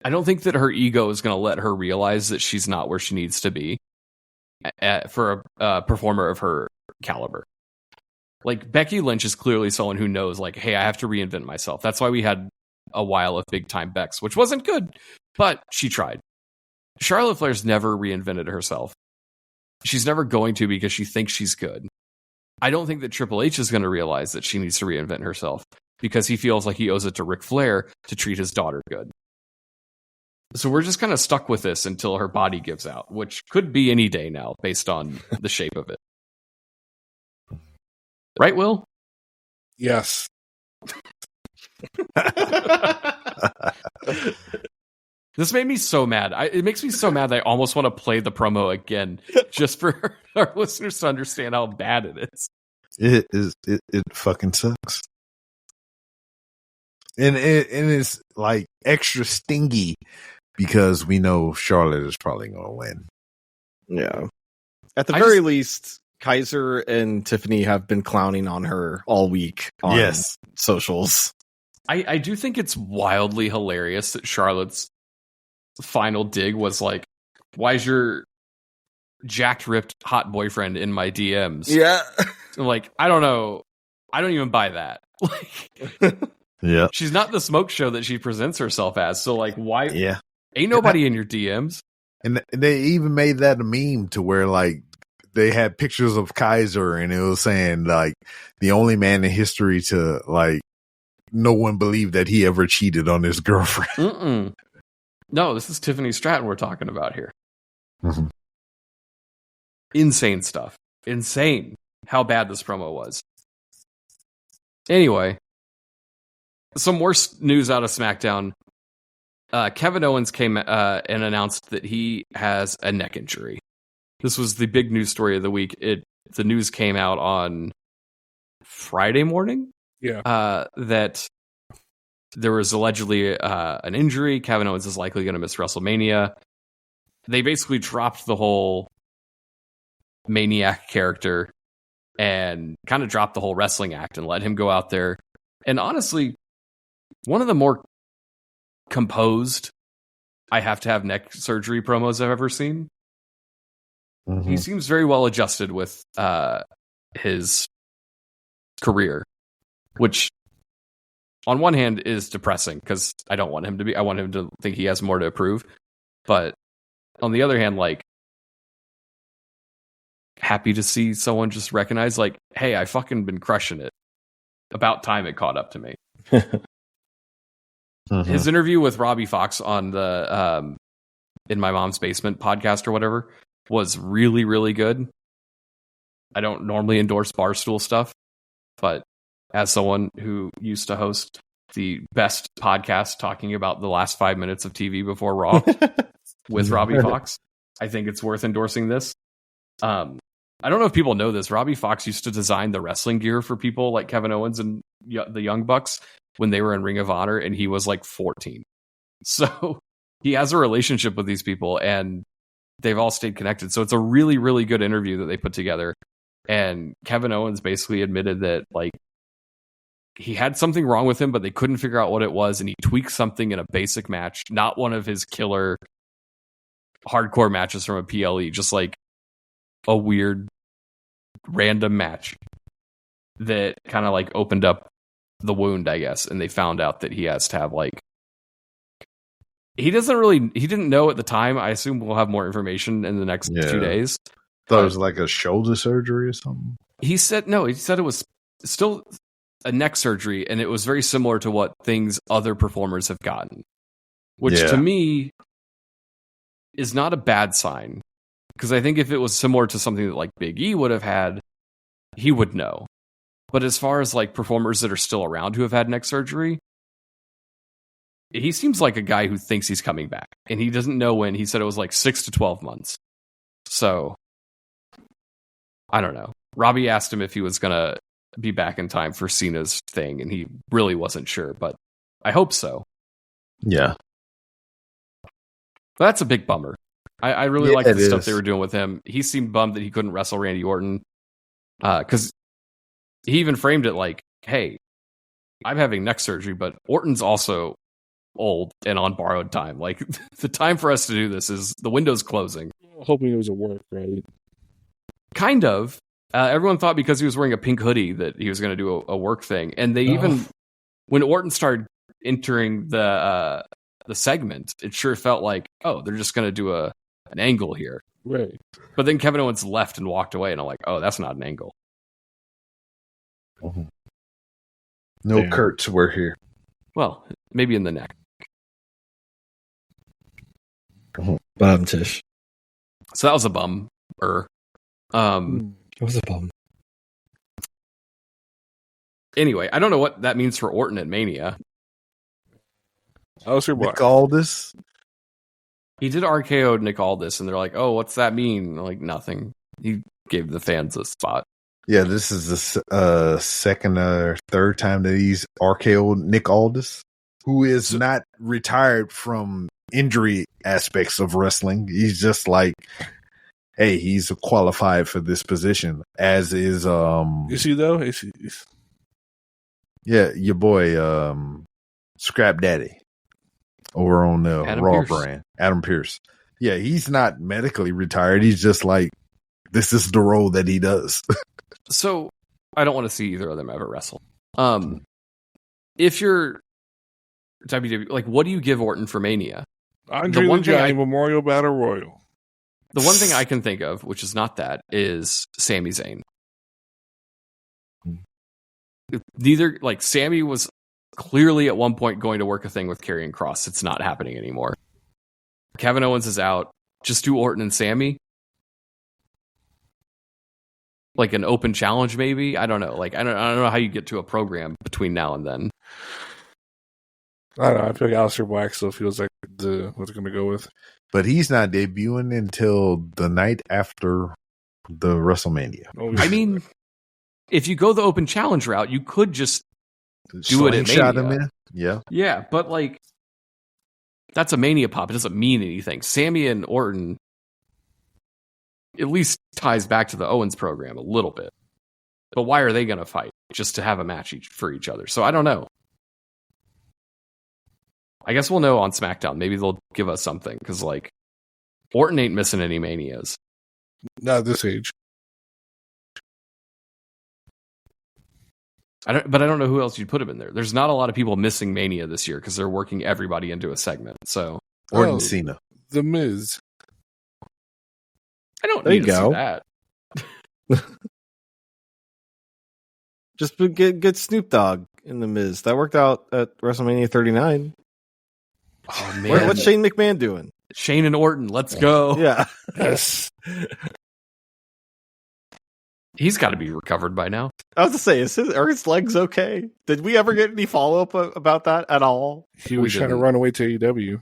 her ego is going to let her realize that she's not where she needs to be for a performer of her caliber. Like, Becky Lynch is clearly someone who knows, like, hey, I have to reinvent myself. That's why we had a while of big time Bex, which wasn't good, but she tried. Charlotte Flair's never reinvented herself. She's never going to, because she thinks she's good. I don't think that Triple H is going to realize that she needs to reinvent herself, because he feels like he owes it to Ric Flair to treat his daughter good. So we're just kind of stuck with this until her body gives out, which could be any day now based on the shape of it. Right, Will? Yes. This made me so mad. It makes me so mad that I almost want to play the promo again, just for our listeners to understand how bad it is. It is. It fucking sucks. And it's like extra stingy because we know Charlotte is probably going to win. Yeah. At the very least, Kaiser and Tiffany have been clowning on her all week on socials. I do think it's wildly hilarious that Charlotte's final dig was like, why is your jacked ripped hot boyfriend in my DMs? Yeah. Like, I don't know. I don't even buy that. Like, yeah. She's not the smoke show that she presents herself as. So, like, why? Yeah. Ain't nobody in your DMs. And they even made that a meme to where, like, they had pictures of Kaiser and it was saying, like, the only man in history to, like, no one believed that he ever cheated on his girlfriend. No, this is Tiffany Stratton we're talking about here. Mm-hmm. Insane stuff. Insane how bad this promo was. Anyway, some worse news out of SmackDown. Kevin Owens came and announced that he has a neck injury. This was the big news story of the week. The news came out on Friday morning. Yeah. That there was allegedly an injury. Kevin Owens is likely going to miss WrestleMania. They basically dropped the whole Maniac character and kind of dropped the whole wrestling act and let him go out there. And honestly, one of the more composed I have to have neck surgery promos I've ever seen. Mm-hmm. He seems very well adjusted with his career, which on one hand is depressing because I want him to think he has more to prove. But on the other hand, like, happy to see someone just recognize, like, hey, I fucking been crushing it. About time it caught up to me. Mm-hmm. His interview with Robbie Fox on the In My Mom's Basement podcast or whatever was really, really good. I don't normally endorse Barstool stuff, but as someone who used to host the best podcast talking about the last 5 minutes of TV before Raw with Robbie Fox, I think it's worth endorsing this. I don't know if people know this. Robbie Fox used to design the wrestling gear for people like Kevin Owens and the Young Bucks when they were in Ring of Honor, and he was like 14. So he has a relationship with these people, and they've all stayed connected. So it's a really, really good interview that they put together. And Kevin Owens basically admitted that, like, he had something wrong with him, but they couldn't figure out what it was, and he tweaked something in a basic match, not one of his killer hardcore matches from a PLE, just like a weird random match that kind of like opened up the wound, I guess, and they found out that he has to have, like, he didn't know at the time. I assume we'll have more information in the next 2 days. Thought it was like a shoulder surgery or something. He said it was still a neck surgery, and it was very similar to what things other performers have gotten, which to me is not a bad sign, because I think if it was similar to something that like Big E would have had, he would know. But as far as like performers that are still around who have had neck surgery, he seems like a guy who thinks he's coming back, and he doesn't know when. He said it was like 6 to 12 months. So I don't know. Robbie asked him if he was going to be back in time for Cena's thing, and he really wasn't sure, but I hope so. Yeah. But that's a big bummer. I really like the stuff is. they were doing with him. He seemed bummed that he couldn't wrestle Randy Orton, because he even framed it like, hey, I'm having neck surgery, but Orton's also old and on borrowed time. Like, the time for us to do this is the window's closing. Hoping it was a work, right? Kind of. Everyone thought because he was wearing a pink hoodie that he was going to do a work thing. And they even, when Orton started entering the segment, it sure felt like, oh, they're just going to do an angle here. Right. But then Kevin Owens left and walked away, and I'm like, oh, that's not an angle. No Kurtz were here. Well, maybe in the neck. Bottom Tish. So that was a bum. It was a bum. Anyway, I don't know what that means for Orton at Mania. Nick Aldis. He did RKO Nick Aldis, and they're like, oh, what's that mean? Like, nothing. He gave the fans a spot. Yeah, this is the second or third time that he's RKO'd Nick Aldis, who is not retired from injury aspects of wrestling. He's just like, hey, he's qualified for this position, as is Is he though? yeah, your boy Scrap Daddy over on the Raw brand, Adam Pearce. Yeah, he's not medically retired. He's just like, this is the role that he does. So I don't want to see either of them ever wrestle. If you're WWE, like, what do you give Orton for Mania? Andre the Giant Memorial Battle Royal. The one thing I can think of, which is not that, is Sami Zayn. Neither, like, Sami was clearly at one point going to work a thing with Karrion Kross. It's not happening anymore. Kevin Owens is out. Just do Orton and Sami. Like an open challenge, maybe. I don't know. Like, I don't know how you get to a program between now and then. I don't know. I feel like Aleister Black still feels like what they're going to go with. But he's not debuting until the night after the WrestleMania. I mean, if you go the open challenge route, you could just do it at Mania. Him in? Yeah. Yeah, but like, that's a Mania pop. It doesn't mean anything. Sami and Orton at least ties back to the Owens program a little bit. But why are they going to fight? Just to have a match for each other. So I don't know. I guess we'll know on SmackDown. Maybe they'll give us something. Because, like, Orton ain't missing any Manias. Not at this age. But I don't know who else you'd put him in there. There's not a lot of people missing Mania this year because they're working everybody into a segment. So Orton Cena. The Miz. I don't need to see that. Just get Snoop Dogg in the Miz. That worked out at WrestleMania 39. Oh man, what's Shane McMahon doing? Shane and Orton, let's go. Yeah, yes. He's got to be recovered by now. I was to say, are his legs okay? Did we ever get any follow up about that at all? He was trying to run away to AEW.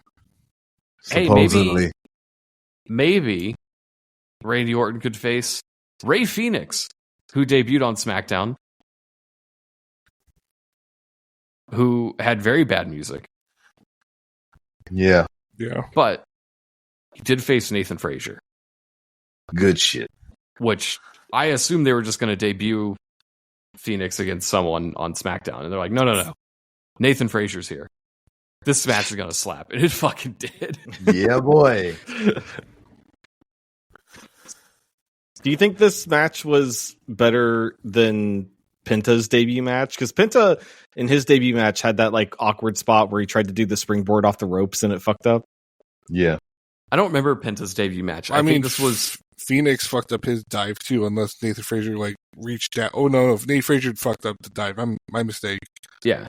Hey, maybe Randy Orton could face Rey Fenix, who debuted on SmackDown, who had very bad music. Yeah. But he did face Nathan Frazier. Good shit. Which I assume they were just going to debut Phoenix against someone on SmackDown. And they're like, no. Nathan Frazier's here. This match is going to slap. And it fucking did. Yeah, boy. Do you think this match was better than Penta's debut match? Because Penta, in his debut match, had that like awkward spot where he tried to do the springboard off the ropes and it fucked up. Yeah. I don't remember Penta's debut match. I mean, think this was... Phoenix fucked up his dive too, unless Nathan Frazier like reached out. Oh no, Nathan Frazier fucked up the dive. My mistake. Yeah.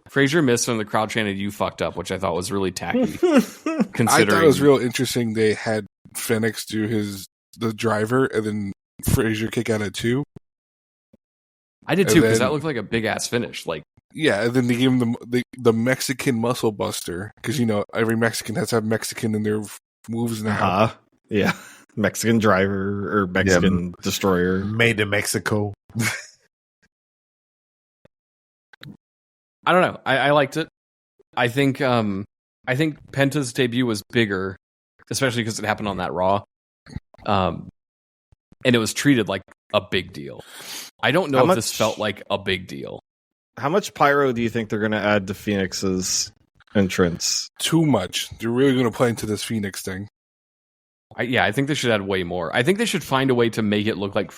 Frazier missed when the crowd chanted "You fucked up," which I thought was really tacky. Considering I thought it was real interesting. They had Fenix do the driver, and then Frazier kick out at 2. I did too, because that looked like a big ass finish. Like, yeah, and then they gave him the Mexican muscle buster, because every Mexican has to have Mexican in their moves now. Yeah. Mexican driver or Mexican destroyer. Made in Mexico. I don't know. I liked it. I think Penta's debut was bigger, especially because it happened on that Raw. And it was treated like a big deal. I don't know if this felt like a big deal. How much pyro do you think they're going to add to Phoenix's entrance? Too much. They're really going to play into this Phoenix thing. I think they should add way more. I think they should find a way to make it look like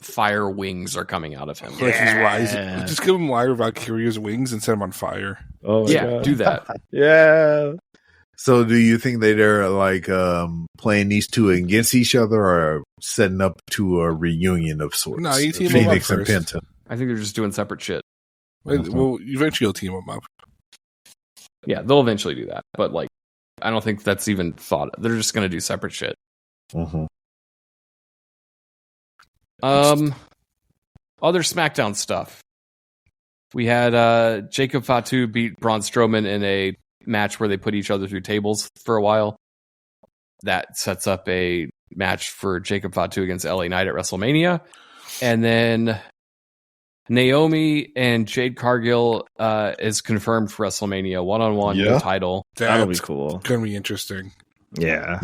fire wings are coming out of him. Like he's rising. Just give him Lyra Valkyria's wings and set him on fire. Oh yeah, God. Do that. Yeah. So do you think they're like playing these two against each other or setting up to a reunion of sorts? No, you team Phoenix and Penta. I think they're just doing separate shit. Well, eventually you'll team them up. Yeah, they'll eventually do that. But like, I don't think that's even thought. They're just going to do separate shit. Mm-hmm. Other SmackDown stuff. We had Jacob Fatu beat Braun Strowman in a match where they put each other through tables for a while. That sets up a match for Jacob Fatu against LA Knight at WrestleMania. And then Naomi and Jade Cargill is confirmed for WrestleMania 1-on-1 no title. That'll be cool. Gonna be interesting. Yeah.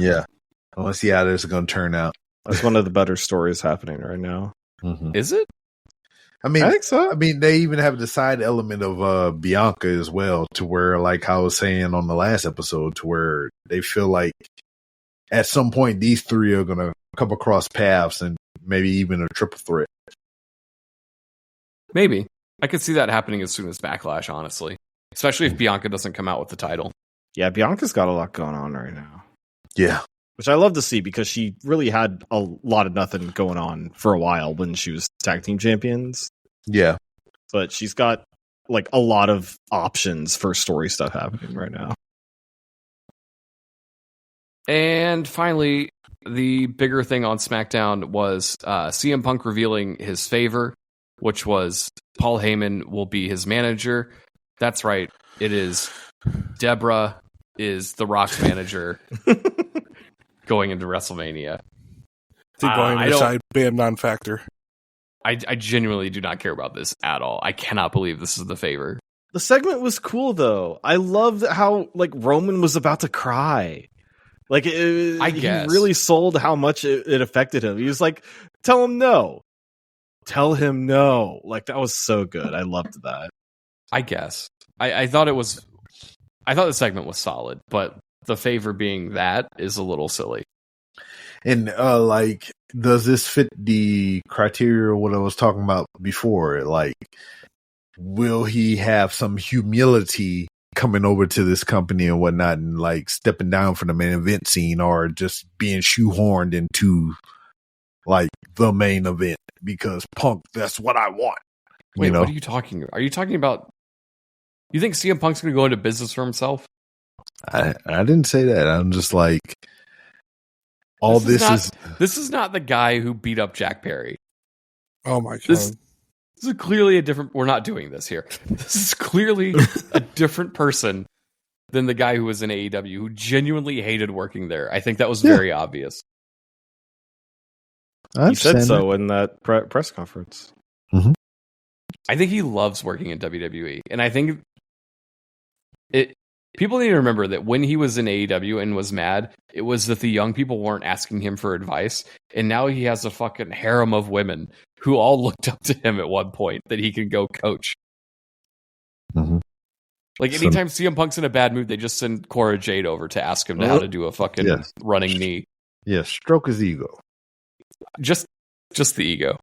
I want to see how this is going to turn out. That's one of the better stories happening right now. Mm-hmm. Is it? I mean, I think so. I mean, they even have the side element of Bianca as well, to where, like I was saying on the last episode, to where they feel like at some point these three are going to come across paths and maybe even a triple threat. Maybe. I could see that happening as soon as Backlash, honestly. Especially if Bianca doesn't come out with the title. Yeah, Bianca's got a lot going on right now. Yeah. Which I love to see because she really had a lot of nothing going on for a while when she was tag team champions. Yeah. But she's got like a lot of options for story stuff happening right now. And finally, the bigger thing on SmackDown was CM Punk revealing his favor, which was Paul Heyman will be his manager. That's right. It is Deborah is The Rock's manager going into WrestleMania. Bam non-factor. I genuinely do not care about this at all. I cannot believe this is the favor. The segment was cool, though. I loved how like Roman was about to cry. Like, he really sold how much it affected him. He was like, tell him no. Tell him no. Like, that was so good. I loved that. I guess. I thought the segment was solid, but the favor being that is a little silly. And, like, does this fit the criteria of what I was talking about before? Like, will he have some humility coming over to this company and whatnot and, like, stepping down from the main event scene or just being shoehorned into, like, the main event because Punk, that's what I want. Wait, what are you talking about? Are you talking about... You think CM Punk's going to go into business for himself? I didn't say that. I'm just like... This is not the guy who beat up Jack Perry. Oh my god! This is clearly a different. We're not doing this here. This is clearly a different person than the guy who was in AEW who genuinely hated working there. I think that was very obvious. He said so in that press conference. Mm-hmm. I think he loves working in WWE, and I think people need to remember that when he was in AEW and was mad, it was that the young people weren't asking him for advice. And now he has a fucking harem of women who all looked up to him at one point that he can go coach. Mm-hmm. Like anytime CM Punk's in a bad mood, they just send Cora Jade over to ask him how to do a fucking running knee. Yeah, stroke his ego. Just the ego.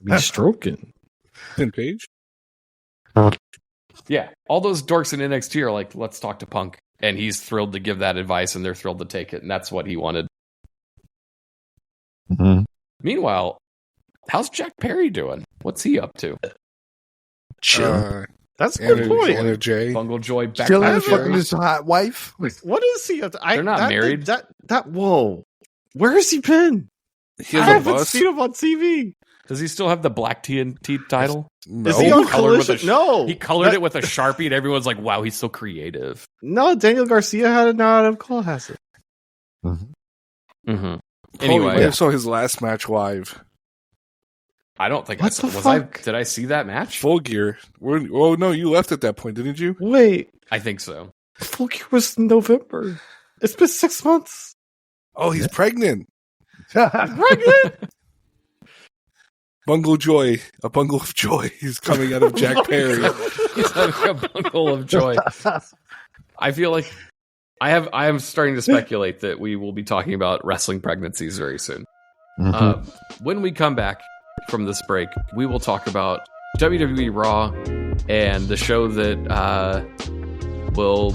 He's stroking. Thin Page? Yeah, all those dorks in NXT are like, let's talk to Punk. And he's thrilled to give that advice, and they're thrilled to take it, and that's what he wanted. Mm-hmm. Meanwhile, how's Jack Perry doing? What's he up to? Chill. That's a good point. Anna Jay. Bungle Joy back Chilling, fucking his hot wife. What is he up to? They're not married. Whoa. Where has he been? He I has a haven't bus. seen him on TV. Does he still have the black TNT title? No. Is he on Colored with Collision? a No. He colored it with a Sharpie, and everyone's like, wow, he's so creative. No, Daniel Garcia had it, now Adam Cole has it. Mm-hmm. Mm-hmm. Anyway, Anyway, I saw his last match live. I don't think What I saw. the fuck? Did I see that match? Full Gear. Oh no, you left at that point, didn't you? Wait, I think so. Full Gear was in November. It's been 6 months. Oh, he's pregnant. Pregnant? A bungle of joy is coming out of Jack Perry. He's having a bungle of joy. I feel like I am starting to speculate that we will be talking about wrestling pregnancies very soon. When we come back from this break, we will talk about WWE Raw and the show that will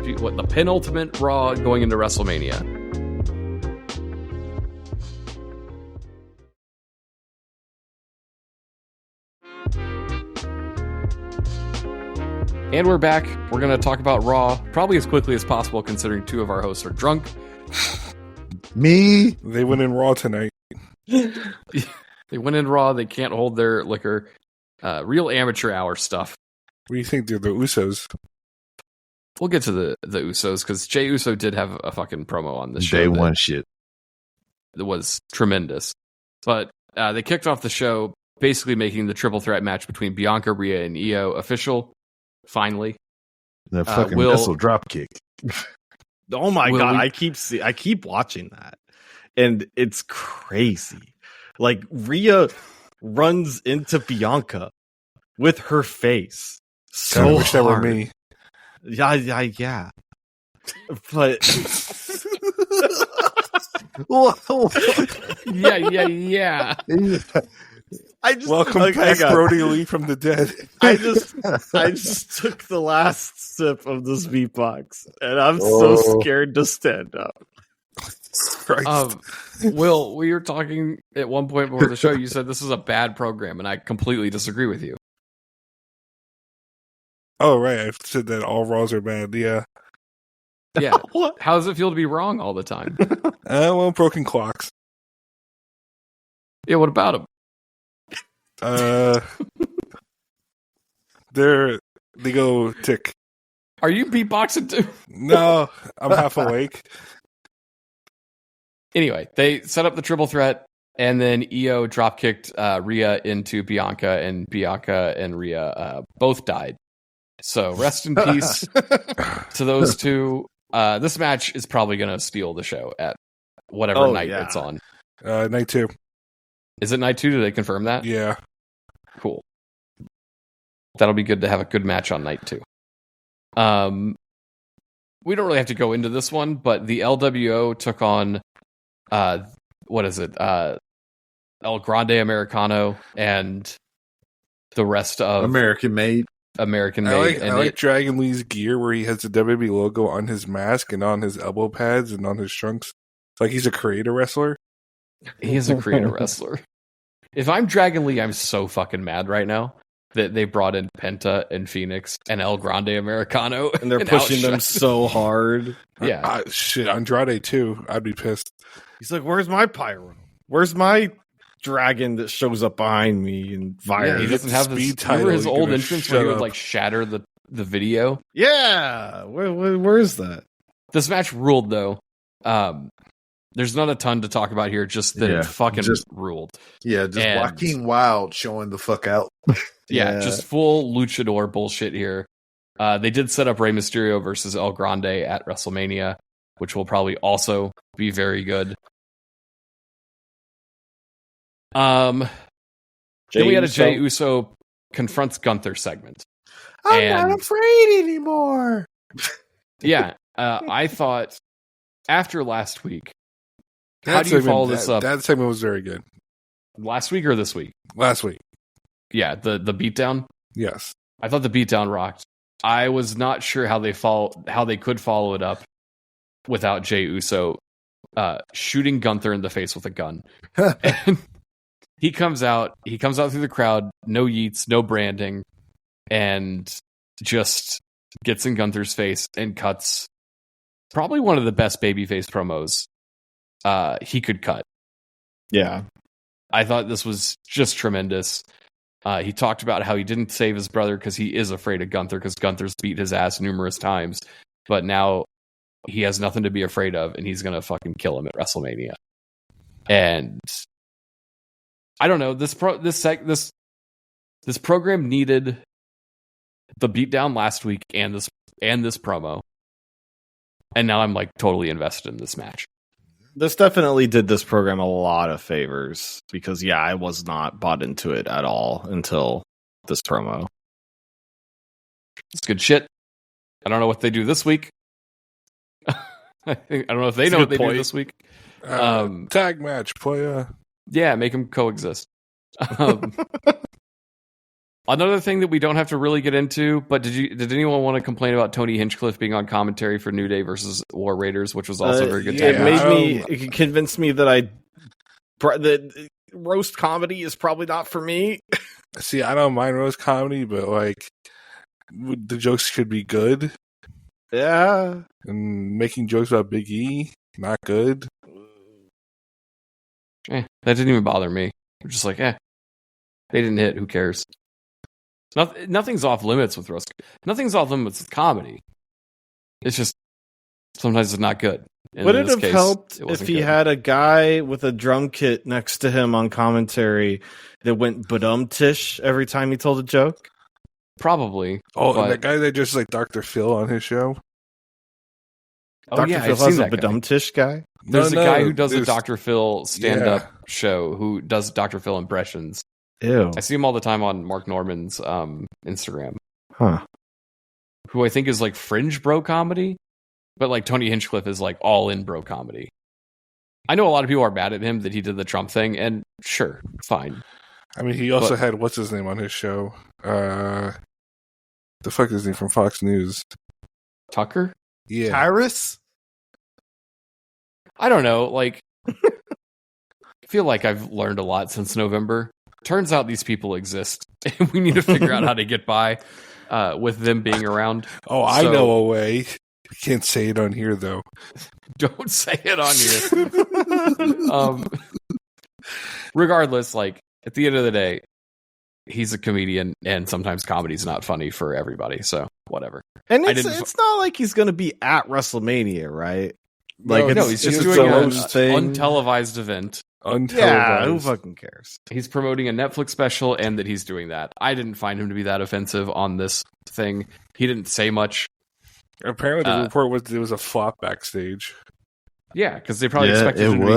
be the penultimate Raw going into WrestleMania. And we're back. We're going to talk about Raw probably as quickly as possible, considering two of our hosts are drunk. Me? They went in Raw tonight. They went in Raw. They can't hold their liquor. Real amateur hour stuff. What do you think? They're the Usos. We'll get to the Usos, because Jey Uso did have a fucking promo on the show. Day one shit. That was tremendous. But they kicked off the show basically making the triple threat match between Bianca, Rhea, and Io official. Finally, The fucking missile drop kick. Oh my god! I keep watching that, and it's crazy. Like Rhea runs into Bianca with her face so I wish that were hard. me. Yeah. But yeah. I just Welcome back, Brody Lee from the dead. I just took the last sip of this beatbox, and I'm so scared to stand up. Will, we were talking at one point before the show. You said this is a bad program, and I completely disagree with you. Oh, right. I've said that all Raws are bad. Yeah. Yeah. How does it feel to be wrong all the time? Well, broken clocks. Yeah, what about them? They go tick. Are you beatboxing too? No, I'm half awake. Anyway, they set up the triple threat, and then Io drop kicked Rhea into Bianca, and Bianca and Rhea both died. So rest in peace to those two. This match is probably going to steal the show at whatever night it's on. Night 2. Is it night 2? Did they confirm that? Yeah. Cool. That'll be good to have a good match on night 2. We don't really have to go into this one, but the LWO took on what is it? El Grande Americano and the rest of American Made. I like Dragon Lee's gear where he has the WWE logo on his mask and on his elbow pads and on his trunks. Like he's a creator wrestler. He is a creator wrestler. If I'm Dragon Lee, I'm so fucking mad right now that they brought in Penta and Phoenix and El Grande Americano. And they're pushing them so hard. Yeah. Shit, Andrade too. I'd be pissed. He's like, where's my pyro? Where's my dragon that shows up behind me and fire? Yeah, he doesn't have speed this. Remember his title, old you're entrance gonna where he shut would up. like shatter the video? Yeah. Where is that? This match ruled though. There's not a ton to talk about here, just that it fucking ruled. Yeah, just And- Joaquin Wild showing the fuck out. Yeah, just full luchador bullshit here. They did set up Rey Mysterio versus El Grande at WrestleMania, which will probably also be very good. Then we had a Jey Uso confronts Gunther segment. I'm not afraid anymore. Yeah, I thought after last week, how do you follow this up? That segment was very good. Last week or this week? Last week. Yeah, the beatdown. Yes. I thought the beatdown rocked. I was not sure how they could follow it up without Jey Uso shooting Gunther in the face with a gun. And he comes out through the crowd, no yeets, no branding, and just gets in Gunther's face and cuts probably one of the best babyface promos he could cut. Yeah. I thought this was just tremendous. He talked about how he didn't save his brother because he is afraid of Gunther, because Gunther's beat his ass numerous times, but now he has nothing to be afraid of, and he's gonna fucking kill him at WrestleMania. And I don't know. This program needed the beatdown last week and this promo, and now I'm like totally invested in this match. This definitely did this program a lot of favors because I was not bought into it at all until this promo. It's good shit. I don't know what they do this week. I don't know if they know what they do this week. Tag match, playa. Yeah, make them coexist. Another thing that we don't have to really get into, but did anyone want to complain about Tony Hinchcliffe being on commentary for New Day versus War Raiders, which was also a very good tag match? It convinced me that that roast comedy is probably not for me. See, I don't mind roast comedy, but like the jokes could be good. Yeah. And making jokes about Big E, not good. That didn't even bother me. I'm just like, they didn't hit. Who cares? Nothing's off limits with roast. Nothing's off limits with comedy. It's just sometimes it's not good. And would it have helped if he had a guy with a drum kit next to him on commentary that went badum-tish every time he told a joke? Probably. Oh, and that guy that just like Dr. Phil on his show. Dr. Phil has a badum-tish guy. There's a guy who does a Dr. Phil stand-up show who does Dr. Phil impressions. Ew. I see him all the time on Mark Norman's Instagram. Huh. Who I think is like fringe bro comedy, but like Tony Hinchcliffe is like all in bro comedy. I know a lot of people are mad at him that he did the Trump thing, and sure, fine. I mean, he also had what's his name on his show? The fuck is he from Fox News? Tucker? Yeah. Tyrus? I don't know. Like, I feel like I've learned a lot since November. Turns out these people exist, and we need to figure out how to get by with them being around. Oh, I know a way. I can't say it on here, though. Don't say it on here. Regardless, like, at the end of the day, he's a comedian, and sometimes comedy's not funny for everybody, so whatever. And it's not like he's going to be at WrestleMania, right? Like, no, he's just doing an untelevised event. Yeah, who fucking cares? He's promoting a Netflix special, and that he's doing that. I didn't find him to be that offensive on this thing. He didn't say much. Apparently, the report was it was a flop backstage. Yeah, because they probably expected him to be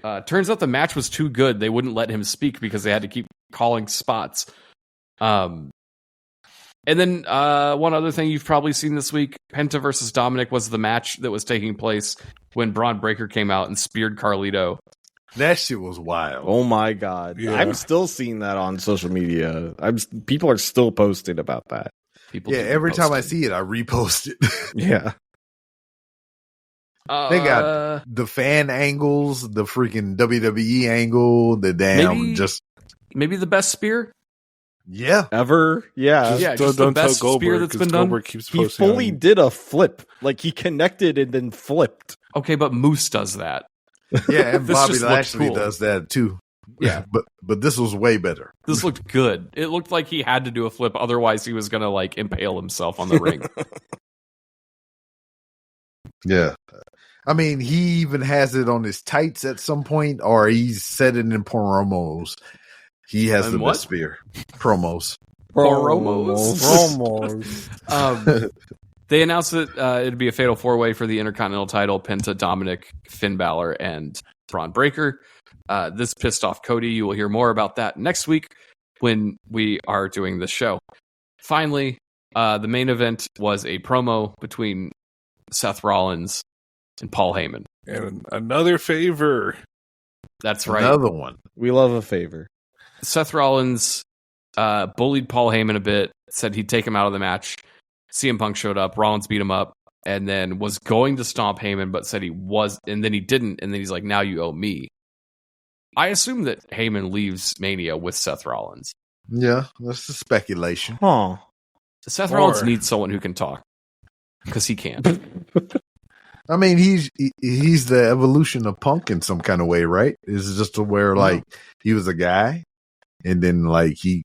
funny. Turns out the match was too good. They wouldn't let him speak because they had to keep calling spots. And then one other thing you've probably seen this week, Penta versus Dominic was the match that was taking place when Braun Breaker came out and speared Carlito. That shit was wild. Oh my god. Yeah. I'm still seeing that on social media. People are still posting about that. Every time I see it, I repost it. Yeah. They got the fan angles, the freaking WWE angle, the damn maybe the best spear? Yeah. Ever? Yeah. Just the best spear that's been done. He fully did a flip. Like, he connected and then flipped. Okay, but Moose does that. Yeah, and Bobby Lashley does that too. Yeah. But this was way better. This looked good. It looked like he had to do a flip, otherwise he was going to, like, impale himself on the ring. Yeah. I mean, he even has it on his tights at some point, or he's said it in promos. He has the best spear. Promos. They announced that it'd be a fatal 4-way for the Intercontinental title: Penta, Dominic, Finn Balor, and Braun Breaker. This pissed off Cody. You will hear more about that next week when we are doing this show. Finally, the main event was a promo between Seth Rollins and Paul Heyman. And another favor. That's right. Another one. We love a favor. Seth Rollins bullied Paul Heyman a bit, said he'd take him out of the match. CM Punk showed up, Rollins beat him up, and then was going to stomp Heyman, but said he was, and then he didn't, and then he's like, now you owe me. I assume that Heyman leaves Mania with Seth Rollins. Yeah, that's the speculation. Huh. Seth Rollins needs someone who can talk, because he can't. I mean, he's the evolution of Punk in some kind of way, right? It's just to where, like, he was a guy, and then, like, he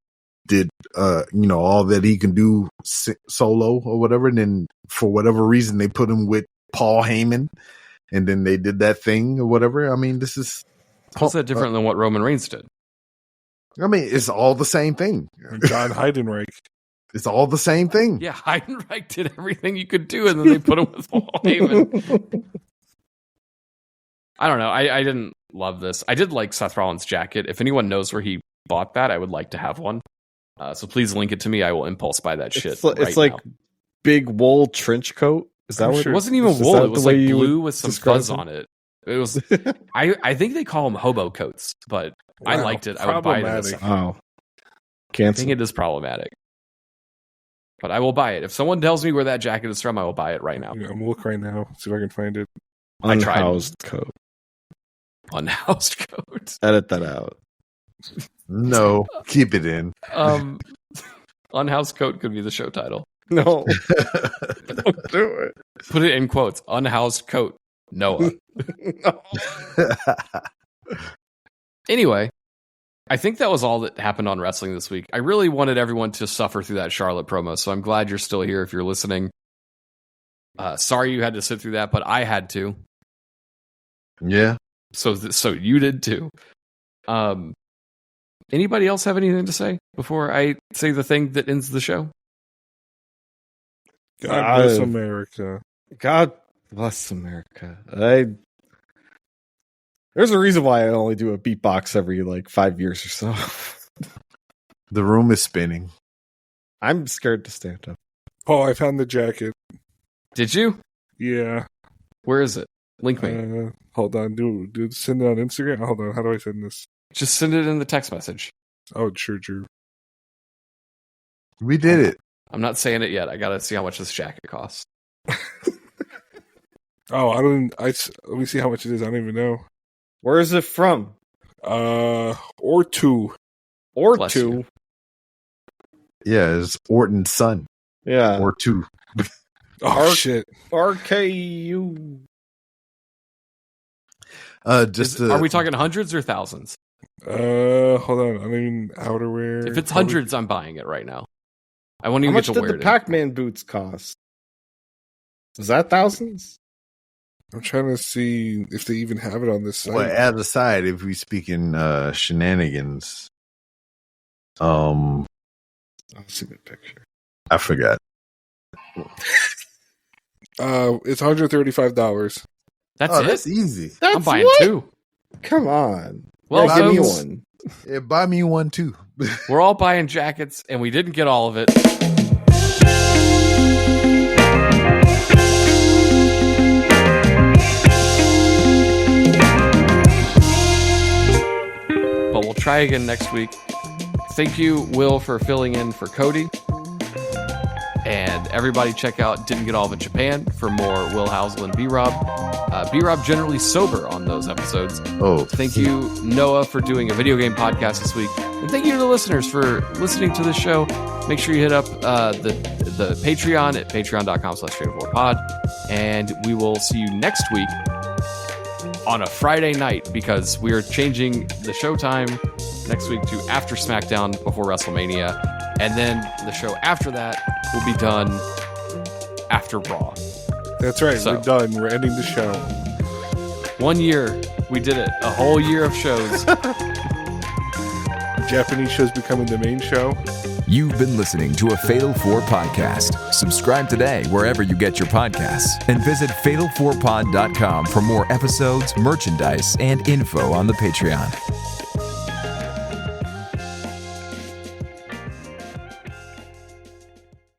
did, all that he can do solo or whatever, and then for whatever reason they put him with Paul Heyman, and then they did that thing or whatever. I mean, this is How's that different than what Roman Reigns did? I mean, it's all the same thing. John Heidenreich. It's all the same thing. Yeah, Heidenreich did everything you could do, and then they put him with Paul Heyman. I don't know. I didn't love this. I did like Seth Rollins' jacket. If anyone knows where he bought that, I would like to have one. So please link it to me. I will impulse buy that shit. It's like now. big wool trench coat. Is that what it wasn't even wool? It was like blue with some fuzz on it. It was. I think they call them hobo coats, but I liked it. I would buy it. Oh, I think it is problematic, but I will buy it. If someone tells me where that jacket is from, I will buy it right now. Yeah, I'm gonna look right now. See if I can find it. Unhoused coat. Unhoused coat. Edit that out. No, keep it in. Unhoused coat could be the show title. No, don't do it. Put it in quotes. Unhoused coat. Noah. No. Anyway, I think that was all that happened on wrestling this week. I really wanted everyone to suffer through that Charlotte promo, so I'm glad you're still here if you're listening. Sorry you had to sit through that, but I had to. Yeah. So you did too. Anybody else have anything to say before I say the thing that ends the show? God bless America. God bless America. There's a reason why I only do a beatbox every 5 years or so. The room is spinning. I'm scared to stand up. Oh, I found the jacket. Did you? Yeah. Where is it? Link me. Hold on. Do send it on Instagram? Hold on. How do I send this? Just send it in the text message. Oh, sure, Drew. We did it. I'm not saying it yet. I gotta see how much this jacket costs. Oh, let me see how much it is. I don't even know. Where is it from? Or two. Bless you. Yeah, it's Orton's son. Yeah. Or two. Oh, shit. RKU. Are we talking hundreds or thousands? Hold on. I mean, outerwear. If it's hundreds, I'm buying it right now. I won't even How get to much wear it. did the Pac-Man boots cost? Is that thousands? I'm trying to see if they even have it on this site. Well, as a side, if we speak in shenanigans, I'll see the picture. I forgot. It's $135. That's easy. I'm buying two. Come on. Well, give me folks, one. Yeah, buy me one too. We're all buying jackets, and we didn't get all of it. But we'll try again next week. Thank you, Will, for filling in for Cody. And everybody check out Didn't Get All of It Japan for more Will Housel and B-Rob. B-Rob generally sober on those episodes. Oh, thank you, Noah, for doing a video game podcast this week. And thank you to the listeners for listening to this show. Make sure you hit up the Patreon at patreon.com/fatal4pod. And we will see you next week on a Friday night because we are changing the show time next week to after SmackDown before WrestleMania. And then the show after that will be done after Raw. That's right. So, we're done. We're ending the show. 1 year. We did it. A whole year of shows. Japanese shows becoming the main show. You've been listening to a Fatal 4 podcast. Subscribe today wherever you get your podcasts and visit fatal4pod.com for more episodes, merchandise, and info on the Patreon.